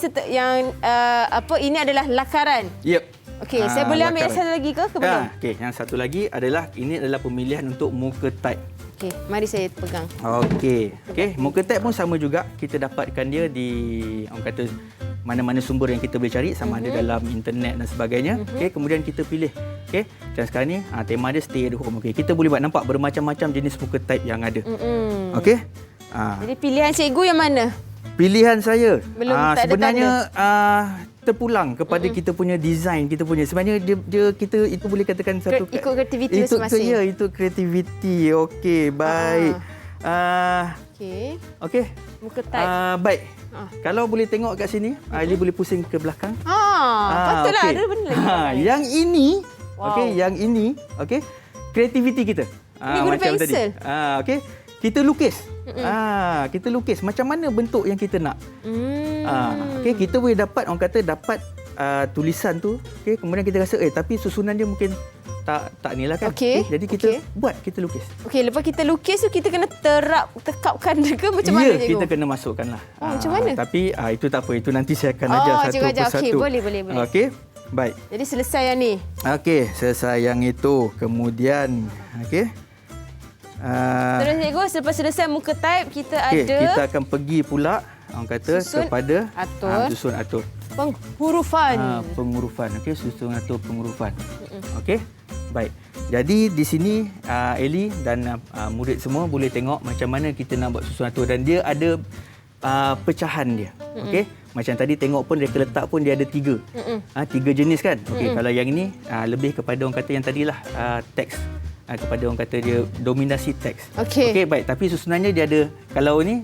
Speaker 2: ini adalah lakaran.
Speaker 1: Yep.
Speaker 2: Okey, saya boleh ambil
Speaker 1: lakaran.
Speaker 2: satu lagi ke belum?
Speaker 1: Okey, yang satu lagi adalah pemilihan untuk muka type.
Speaker 2: Okey, mari saya pegang.
Speaker 1: Okey, muka type pun sama juga. Kita dapatkan dia di orang kata mana-mana sumber yang kita boleh cari, sama ada dalam internet dan sebagainya. Okey, kemudian kita pilih. Okey, dan sekarang ni tema dia stay at home. Okey, kita boleh buat nampak bermacam-macam jenis muka type yang ada. Okey.
Speaker 2: Jadi pilihan cikgu yang mana?
Speaker 1: Pilihan saya
Speaker 2: Belum tak ada
Speaker 1: sebenarnya terpulang kepada kita punya design, kita punya sebenarnya dia kita itu boleh katakan satu
Speaker 2: ikut kreativiti masing-masing.
Speaker 1: Ya, itu kreativiti. Okey, baik. Okey.
Speaker 2: Muka type.
Speaker 1: Baik. Kalau boleh tengok kat sini, Aili boleh pusing ke belakang.
Speaker 2: Patutlah ada benda lagi.
Speaker 1: Yang ini, yang ini, kreativiti kita.
Speaker 2: Ini guna
Speaker 1: macam
Speaker 2: pensel.
Speaker 1: tadi. Okey. Kita lukis. Kita lukis macam mana bentuk yang kita nak. Okey, kita boleh dapat tulisan tu. Okey, kemudian kita rasa tapi susunan dia mungkin tak nilah kan. Jadi kita lukis.
Speaker 2: Okey, lepas kita lukis tu kita kena tekapkan ke macam mana cikgu?
Speaker 1: Kita kena masukkanlah.
Speaker 2: Macam mana?
Speaker 1: Tapi itu tak apa, itu nanti saya akan ajar satu persatu.
Speaker 2: Okey, boleh.
Speaker 1: Okey. Baik.
Speaker 2: Jadi selesai yang ni.
Speaker 1: Okey, selesai yang itu. Kemudian
Speaker 2: terus cikgu, selepas selesai muka type kita ada
Speaker 1: kita akan pergi pula orang kata kepada susun atur
Speaker 2: penghurufan.
Speaker 1: Pengurufan. Okey, susun atur pengurufan. Okey. Baik. Jadi di sini Elly dan murid semua boleh tengok macam mana kita nak buat susun atur, dan dia ada pecahan dia. Okey. Macam tadi tengok pun reka letak pun dia ada 3. 3 jenis kan. Okey, kalau yang ini lebih kepada orang kata yang tadilah teks. Kepada orang kata dia dominasi teks. Okey, baik. Tapi susunannya dia ada, kalau ni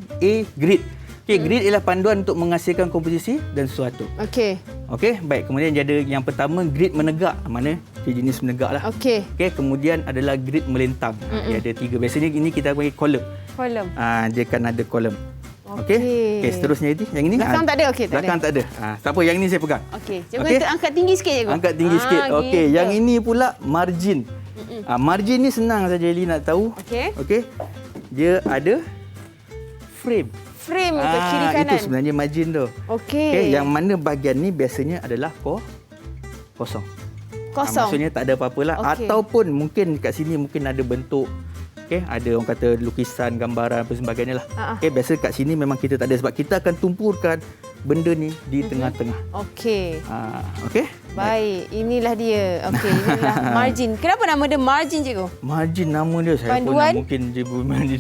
Speaker 1: grid. Grid ialah panduan untuk menghasilkan komposisi dan sesuatu. Okey, baik. Kemudian dia ada yang pertama grid menegak. Mana dia jenis menegak lah. Okey, kemudian adalah grid melentang. Dia ada 3. Biasanya ini kita panggil kolom. Dia akan ada kolom. Okey, seterusnya yang ini
Speaker 2: belakang tak ada.
Speaker 1: Belakang tak ada. Tak apa, yang ini saya pegang.
Speaker 2: Cikgu kita angkat tinggi sikit cikgu.
Speaker 1: Angkat tinggi sikit. Okey, yang ini pula margin. Margin ni senang saja Elly nak tahu. Okey. Dia ada frame
Speaker 2: ke kiri kanan.
Speaker 1: Itu sebenarnya margin tu. Okey, yang mana bahagian ni biasanya adalah kosong. Maksudnya tak ada apa-apa lah. Ataupun mungkin kat sini mungkin ada bentuk. Ada orang kata lukisan, gambaran apa sebagainya lah. Biasa kat sini memang kita tak ada sebab kita akan tumpurkan benda ni di tengah-tengah. Okey.
Speaker 2: Baik, inilah dia. Okey, inilah margin. Kenapa nama dia margin cikgu?
Speaker 1: Margin nama dia saya
Speaker 2: panduan,
Speaker 1: pun mungkin dia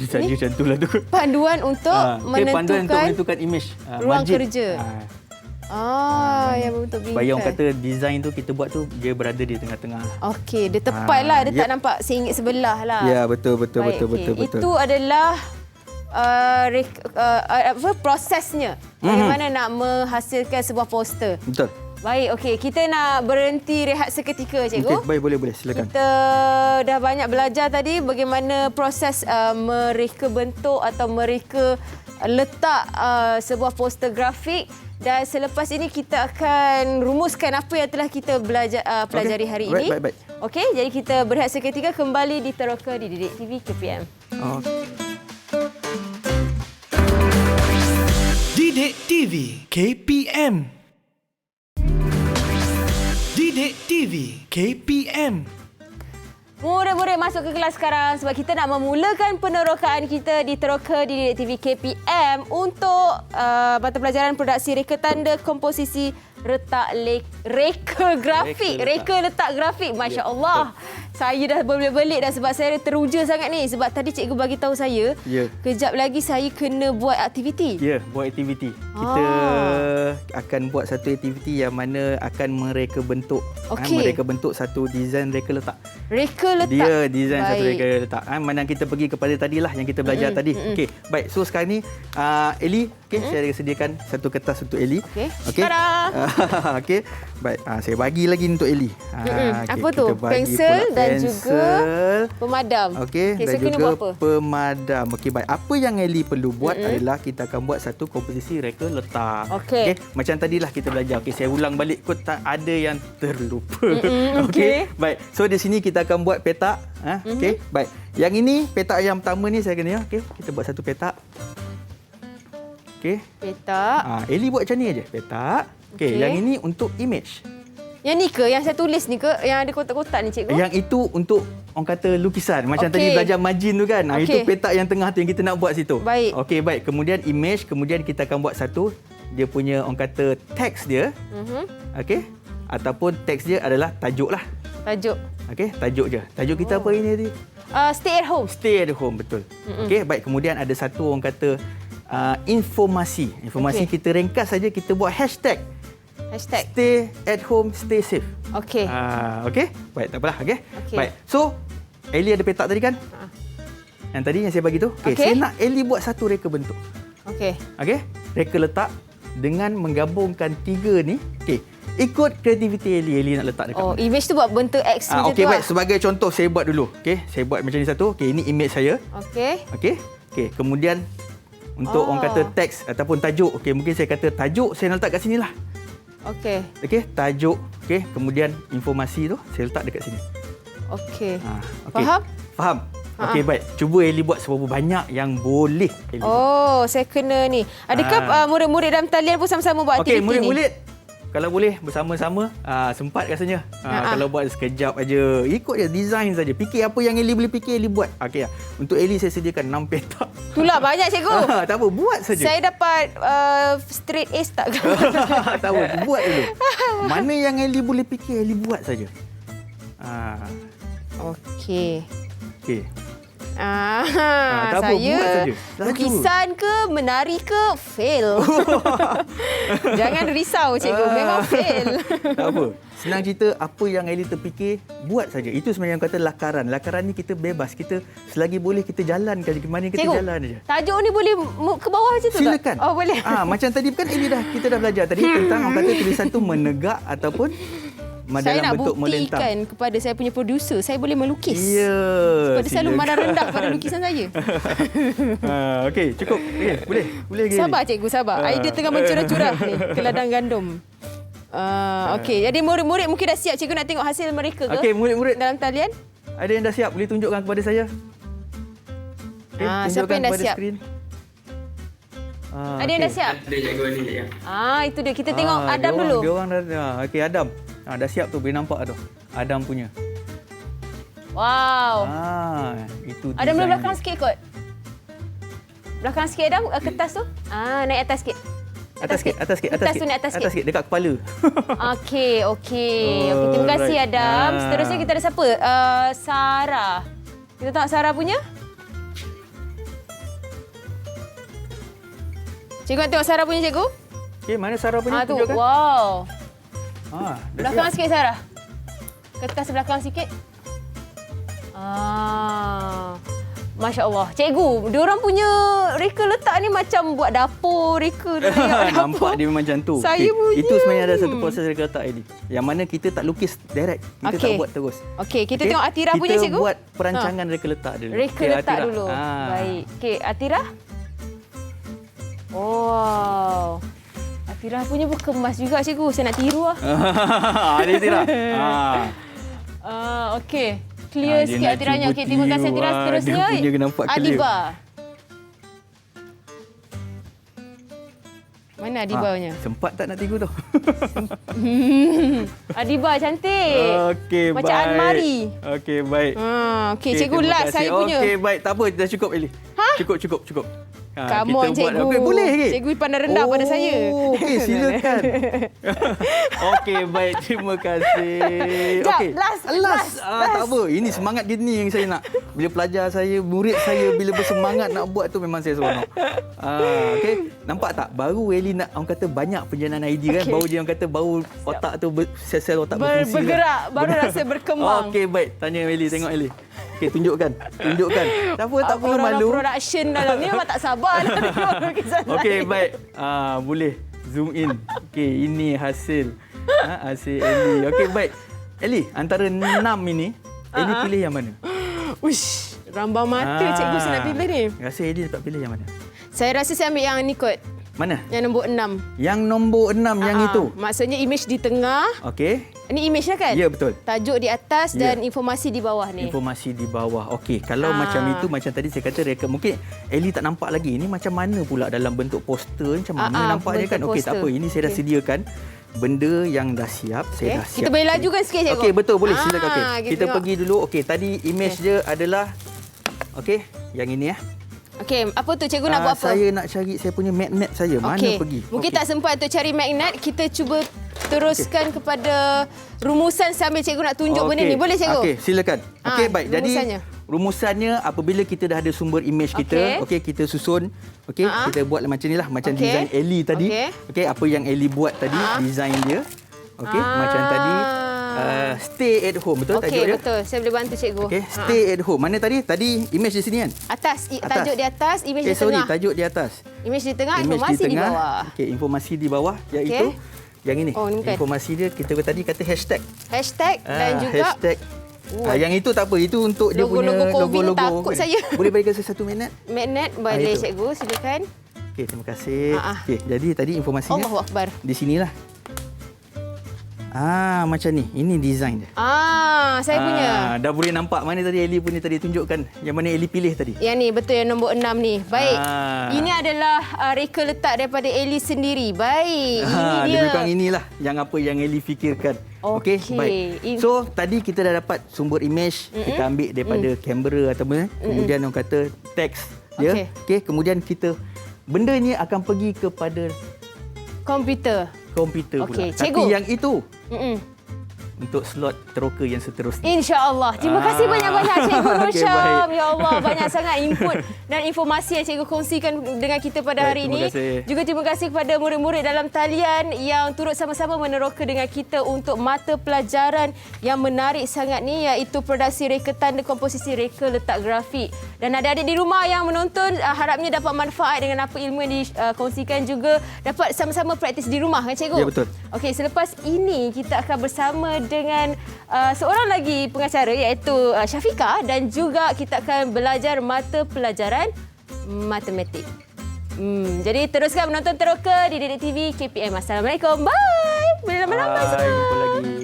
Speaker 1: saja macam itulah tu.
Speaker 2: Panduan untuk menentukan
Speaker 1: panduan untuk menentukan image
Speaker 2: ruang
Speaker 1: margin.
Speaker 2: kerja. Yang berbentuk bingkai.
Speaker 1: Bayang kata design tu kita buat tu dia berada di tengah-tengah.
Speaker 2: Okey, dia tepat lah. Dia tak
Speaker 1: ya.
Speaker 2: nampak seinggit sebelah lah.
Speaker 1: Ya, betul.
Speaker 2: Baik, okey. Itu adalah prosesnya. Bagaimana nak menghasilkan sebuah poster.
Speaker 1: Betul.
Speaker 2: Baik, okey. Kita nak berhenti rehat seketika, cikgu.
Speaker 1: Okey, baik, boleh. Silakan.
Speaker 2: Kita dah banyak belajar tadi bagaimana proses mereka bentuk atau mereka letak sebuah poster grafik. Dan selepas ini kita akan rumuskan apa yang telah kita pelajari hari ini.
Speaker 1: Baik.
Speaker 2: Okey, jadi kita berehat seketika, kembali diteroka di Didik TV KPM.
Speaker 3: Didik TV KPM. Didik TV KPM.
Speaker 2: Murid-murid masuk ke kelas sekarang sebab kita nak memulakan penerokaan kita di Teroka di Didik TV KPM untuk mata pelajaran produksi reka tanda komposisi reka grafik. Reka letak grafik. Masya Allah. Saya dah berbelit-belit dah sebab saya teruja sangat ni. Sebab tadi cikgu bagi tahu saya, kejap lagi saya kena buat aktiviti.
Speaker 1: Ya, buat aktiviti. Kita akan buat satu aktiviti yang mana akan mereka bentuk. Mereka bentuk satu desain reka letak.
Speaker 2: Reka letak.
Speaker 1: Dia desain satu reka letak. Mana kita pergi kepada tadilah yang kita belajar tadi. Okey, baik. So sekarang ni Eli, saya sediakan satu kertas untuk Eli.
Speaker 2: Okey.
Speaker 1: Okey. Baik, saya bagi lagi untuk Eli.
Speaker 2: Apa tu? Pensel dan juga pemadam.
Speaker 1: Okey, dan
Speaker 2: saya
Speaker 1: juga
Speaker 2: kena buat apa?
Speaker 1: Pemadam. Okey, baik. Apa yang Eli perlu buat adalah kita akan buat satu komposisi reka letak.
Speaker 2: Okey.
Speaker 1: Macam tadilah kita belajar. Okey, saya ulang balik kot, tak ada yang terlupa.
Speaker 2: Okey.
Speaker 1: Baik. So di sini kita akan buat petak. Okey, baik. Yang ini petak yang pertama ni saya kena. Okey, kita buat satu petak. Okey.
Speaker 2: Petak.
Speaker 1: Eli buat macam ni aja. Petak. Okey, yang ini untuk image.
Speaker 2: Yang ni ke? Yang saya tulis ni ke? Yang ada kotak-kotak ni, cikgu?
Speaker 1: Yang itu untuk orang kata lukisan. Macam tadi belajar margin tu kan. Itu petak yang tengah tu yang kita nak buat situ.
Speaker 2: Baik.
Speaker 1: Okey, baik. Kemudian image. Kemudian kita akan buat satu. Dia punya orang kata teks dia. Okey. Ataupun teks dia adalah tajuk lah.
Speaker 2: Tajuk.
Speaker 1: Okey, tajuk je. Tajuk kita apa ini tadi?
Speaker 2: Stay at home.
Speaker 1: Stay at home, betul. Okey, baik. Kemudian ada satu orang kata informasi. Informasi kita ringkas saja, kita buat hashtag. Stay at home, stay safe.
Speaker 2: Okey.
Speaker 1: Okey. Baik, tak apalah. Okey. Baik. So, Eli ada petak tadi kan? Yang tadi yang saya bagi tu. Okey, saya nak Eli buat satu reka bentuk.
Speaker 2: Okey.
Speaker 1: Okey. Reka letak dengan menggabungkan tiga ni. Okey. Ikut kreativiti Eli nak letak dekat mana.
Speaker 2: Image tu buat bentuk X macam tu.
Speaker 1: Okey, baik. Sebagai contoh saya buat dulu. Okey, saya buat macam ni satu. Okey, ini image saya.
Speaker 2: Okey.
Speaker 1: Okey, kemudian untuk orang kata teks ataupun tajuk. Okey, mungkin saya kata tajuk saya nak letak kat sinilah.
Speaker 2: Okey.
Speaker 1: Okey, tajuk. Okey, kemudian informasi tu saya letak dekat sini.
Speaker 2: Okey.
Speaker 1: Okay. Faham? Okey, baik. Cuba Eli buat seberapa banyak yang boleh Eli.
Speaker 2: Saya kena ni. Adakah murid-murid dalam talian pun sama-sama buat aktiviti ni?
Speaker 1: Okey, murid-murid. Kalau boleh bersama-sama, sempat rasanya. Kalau buat sekejap aja, ikut je design saja. Fikir apa yang Eli boleh fikir, Eli buat. Okey, untuk Eli saya sediakan 6 petak.
Speaker 2: Itulah banyak, cikgu.
Speaker 1: Tak apa, buat saja.
Speaker 2: Saya dapat straight A's tak?
Speaker 1: Tak apa, buat dulu. Mana yang Eli boleh fikir, Eli buat saja.
Speaker 2: Okey.
Speaker 1: Okey.
Speaker 2: Tak saya lukisan ke, menari ke, fail. Jangan risau, cikgu. Memang fail.
Speaker 1: Tak apa. Senang cerita, apa yang Eli terfikir, buat saja. Itu sebenarnya yang kata lakaran. Lakaran ni kita bebas. Kita selagi boleh kita jalankan. Mana kita
Speaker 2: cikgu,
Speaker 1: jalan aja.
Speaker 2: Tajuk ni boleh ke bawah macam tu?
Speaker 1: Silakan.
Speaker 2: Tak? Boleh.
Speaker 1: Macam tadi kan Eli kita dah belajar tadi tentang orang kata tulisan tu menegak ataupun
Speaker 2: saya nak
Speaker 1: bentuk
Speaker 2: buktikan
Speaker 1: melentang
Speaker 2: kepada saya punya producer, saya boleh melukis.
Speaker 1: Ya.
Speaker 2: Sebab dia selalu memandang rendah pada lukisan saya.
Speaker 1: Okey, cukup. Boleh lagi.
Speaker 2: Sabar, cikgu, sabar. Idea tengah mencurah-curah ni ke ladang gandum. Okey, jadi murid-murid mungkin dah siap. Cikgu nak tengok hasil mereka ke?
Speaker 1: Okey, murid-murid
Speaker 2: dalam talian.
Speaker 1: Ada yang dah siap? Boleh tunjukkan kepada saya?
Speaker 2: Siapa yang dah siap?
Speaker 1: Skrin.
Speaker 2: Ada yang dah siap?
Speaker 4: Ada cikgu ni ya.
Speaker 2: Itu dia. Kita tengok Adam dulu.
Speaker 1: Dia orang dah. Okey, Adam. Dah siap tu, boleh nampak tu. Adam punya.
Speaker 2: Wow.
Speaker 1: Itu
Speaker 2: Adam boleh belakang sikit kot. Belakang sikit Adam, kertas tu. Naik atas sikit.
Speaker 1: Atas sikit.
Speaker 2: Kertas tu naik atas sikit.
Speaker 1: Dekat kepala.
Speaker 2: Okey. Terima kasih Adam. Seterusnya kita ada siapa? Sarah. Kita tengok Sarah punya. Cikgu nak tengok Sarah punya, cikgu.
Speaker 1: Okey, mana Sarah punya?
Speaker 2: Tu.
Speaker 1: Tunjukkan.
Speaker 2: Wow.
Speaker 1: Dah
Speaker 2: Belakang
Speaker 1: siap.
Speaker 2: sikit Sarah. Kertas belakang sikit. Masya Allah. Cikgu, diorang punya reka letak ni macam buat dapur, reka dapur.
Speaker 1: Nampak dia memang macam tu.
Speaker 2: Saya punya.
Speaker 1: Itu sebenarnya ada satu proses reka letak ini. Yang mana kita tak lukis direct. Kita tak buat terus.
Speaker 2: Okey, kita tengok Atira punya,
Speaker 1: Kita
Speaker 2: cikgu.
Speaker 1: buat perancangan reka letak dulu.
Speaker 2: Reka letak
Speaker 1: Atira.
Speaker 2: dulu. Baik. Okey, Atira. Wow. Atira punya berkemas juga, cikgu. Saya nak tiru lah.
Speaker 1: Ada Atira.
Speaker 2: Okey. Clear
Speaker 1: Dia
Speaker 2: sikit
Speaker 1: nak
Speaker 2: Atiranya.
Speaker 1: cuba
Speaker 2: Okey, terima kasih
Speaker 1: tiru.
Speaker 2: Atira. Seterusnya,
Speaker 1: Dia punya nampak clear.
Speaker 2: Adiba. Mana Adibanya?
Speaker 1: Sempat tak nak tiru tu?
Speaker 2: Adiba cantik.
Speaker 1: Okey, baik.
Speaker 2: Macam almari.
Speaker 1: Okey, baik.
Speaker 2: Okey, cikgu
Speaker 1: terima
Speaker 2: last
Speaker 1: kasih.
Speaker 2: saya punya.
Speaker 1: Okey, baik. Tak apa, dah cukup Eli. Cukup.
Speaker 2: Come on, cikgu.
Speaker 1: Okey, boleh lagi.
Speaker 2: Cikgu pandang rendah pada saya.
Speaker 1: Okey, silakan. Okey, baik. Terima kasih.
Speaker 2: Jap,
Speaker 1: Okey.
Speaker 2: last.
Speaker 1: Tak apa. Ini semangat gini yang saya nak. Bila pelajar saya, murid saya bila bersemangat nak buat tu memang saya seronok. Okey, nampak tak? Baru Eli nak orang kata banyak penjanahan idea kan. Baru dia orang kata baru otak tu sel-sel otak berfungsi.
Speaker 2: Bergerak, baru rasa berkembang.
Speaker 1: Okey, baik. Tanya Eli, tengok Eli. Okey, tunjukkan. Tak apa, tak perlu
Speaker 2: Orang-orang
Speaker 1: malu.
Speaker 2: production dalam ni memang tak sabar nak tengok lukisan
Speaker 1: Okey,
Speaker 2: lain.
Speaker 1: baik. Boleh zoom in. Okey, ini hasil. Hasil Eli. Okey, baik. Eli, antara 6 ini, Eli pilih yang mana?
Speaker 2: Uish, rambang mata cikgu saya nak pilih ni.
Speaker 1: Rasa Eli dapat pilih yang mana?
Speaker 2: Saya rasa saya ambil yang ni kot.
Speaker 1: Mana?
Speaker 2: Yang nombor 6.
Speaker 1: Yang nombor 6 yang itu.
Speaker 2: Maksudnya image di tengah.
Speaker 1: Okey.
Speaker 2: Ini image lah kan?
Speaker 1: Ya, betul.
Speaker 2: Tajuk di atas
Speaker 1: Ya.
Speaker 2: dan informasi di bawah ni.
Speaker 1: Informasi di bawah. Okey, kalau macam itu, macam tadi saya kata reka, mungkin Eli tak nampak lagi. Ini macam mana pula dalam bentuk poster, macam mana nampaknya kan? Okey, tak apa. Ini saya dah sediakan benda yang dah siap. Saya dah siap.
Speaker 2: Kita boleh lajukan sikit cikgu.
Speaker 1: Okey, betul, boleh. Silakan. Okey. Kita
Speaker 2: tengok.
Speaker 1: pergi dulu. Okey, tadi image dia adalah okey, yang ini ya.
Speaker 2: Okey, apa tu cikgu nak buat apa?
Speaker 1: Saya nak cari saya punya magnet saya. Mana pergi?
Speaker 2: Mungkin
Speaker 1: Okey.
Speaker 2: tak sempat untuk cari magnet. Kita cuba teruskan kepada rumusan sambil cikgu nak tunjuk benda ni. Boleh cikgu?
Speaker 1: Okey, silakan. Okey, baik. Jadi rumusannya apabila kita dah ada sumber image kita, okey, kita susun. Okey, kita buat macam inilah, macam design Eli tadi. Okey, apa yang Eli buat tadi, design dia. Okey, macam tadi stay at home, betul tajuk dia?
Speaker 2: Okey, betul. Saya boleh bantu cikgu.
Speaker 1: Okey, stay at home. Mana tadi? Tadi image di sini kan?
Speaker 2: Atas. Tajuk di atas, image di
Speaker 1: Sorry,
Speaker 2: tengah.
Speaker 1: tajuk di atas.
Speaker 2: Image di tengah,
Speaker 1: Image
Speaker 2: informasi di
Speaker 1: tengah.
Speaker 2: bawah.
Speaker 1: Okey, informasi di bawah iaitu yang ini.
Speaker 2: Oh, ni bukan.
Speaker 1: Informasi dia kita tadi kata hashtag.
Speaker 2: Hashtag dan juga
Speaker 1: hashtag. Yang itu tak apa, itu untuk dia punya
Speaker 2: Logo-logo COVID
Speaker 1: logo-logo.
Speaker 2: takut saya.
Speaker 1: Boleh berikan saya satu minit?
Speaker 2: magnet. Boleh
Speaker 1: itu.
Speaker 2: cikgu, silakan.
Speaker 1: Okey, terima kasih. Okey, jadi tadi informasinya
Speaker 2: Allahu Akbar.
Speaker 1: di sinilah. Macam ni. Ini design dia.
Speaker 2: Saya punya.
Speaker 1: Dah boleh nampak mana tadi Eli punya tadi tunjukkan. Yang mana Eli pilih tadi.
Speaker 2: Yang ni betul, yang nombor 6 ni. Baik. Ini adalah reka letak daripada Eli sendiri. Baik. Ini dia.
Speaker 1: Lebih kurang inilah yang apa yang Eli fikirkan. Okey, baik. So, tadi kita dah dapat sumber image. Kita ambil daripada kamera ataupun kemudian orang kata teks dia. Okey, kemudian kita benda ni akan pergi kepada
Speaker 2: komputer
Speaker 1: pula.
Speaker 2: Okey,
Speaker 1: Tapi
Speaker 2: cikgu.
Speaker 1: yang itu untuk slot teroka yang seterusnya.
Speaker 2: InsyaAllah. Terima kasih banyak-banyak Cikgu
Speaker 1: Okey,
Speaker 2: Rosyam.
Speaker 1: baik.
Speaker 2: Ya Allah, banyak sangat input dan informasi yang Cikgu kongsikan dengan kita pada hari ini.
Speaker 1: Terima kasih.
Speaker 2: Juga terima kasih kepada murid-murid dalam talian yang turut sama-sama meneroka dengan kita untuk mata pelajaran yang menarik sangat ni, iaitu produksi reka tanda komposisi reka letak grafik. Dan adik-adik di rumah yang menonton, harapnya dapat manfaat dengan apa ilmu yang dikongsikan, juga dapat sama-sama praktis di rumah kan Cikgu?
Speaker 1: Ya, betul.
Speaker 2: Okey, selepas ini kita akan bersama dengan seorang lagi pengacara iaitu Syafiqah, dan juga kita akan belajar mata pelajaran matematik. Jadi teruskan menonton teroka di Didik TV KPM. Assalamualaikum. Bye. Boleh lama-lama semua.
Speaker 1: Jumpa lagi.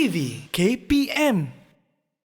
Speaker 3: TV KPM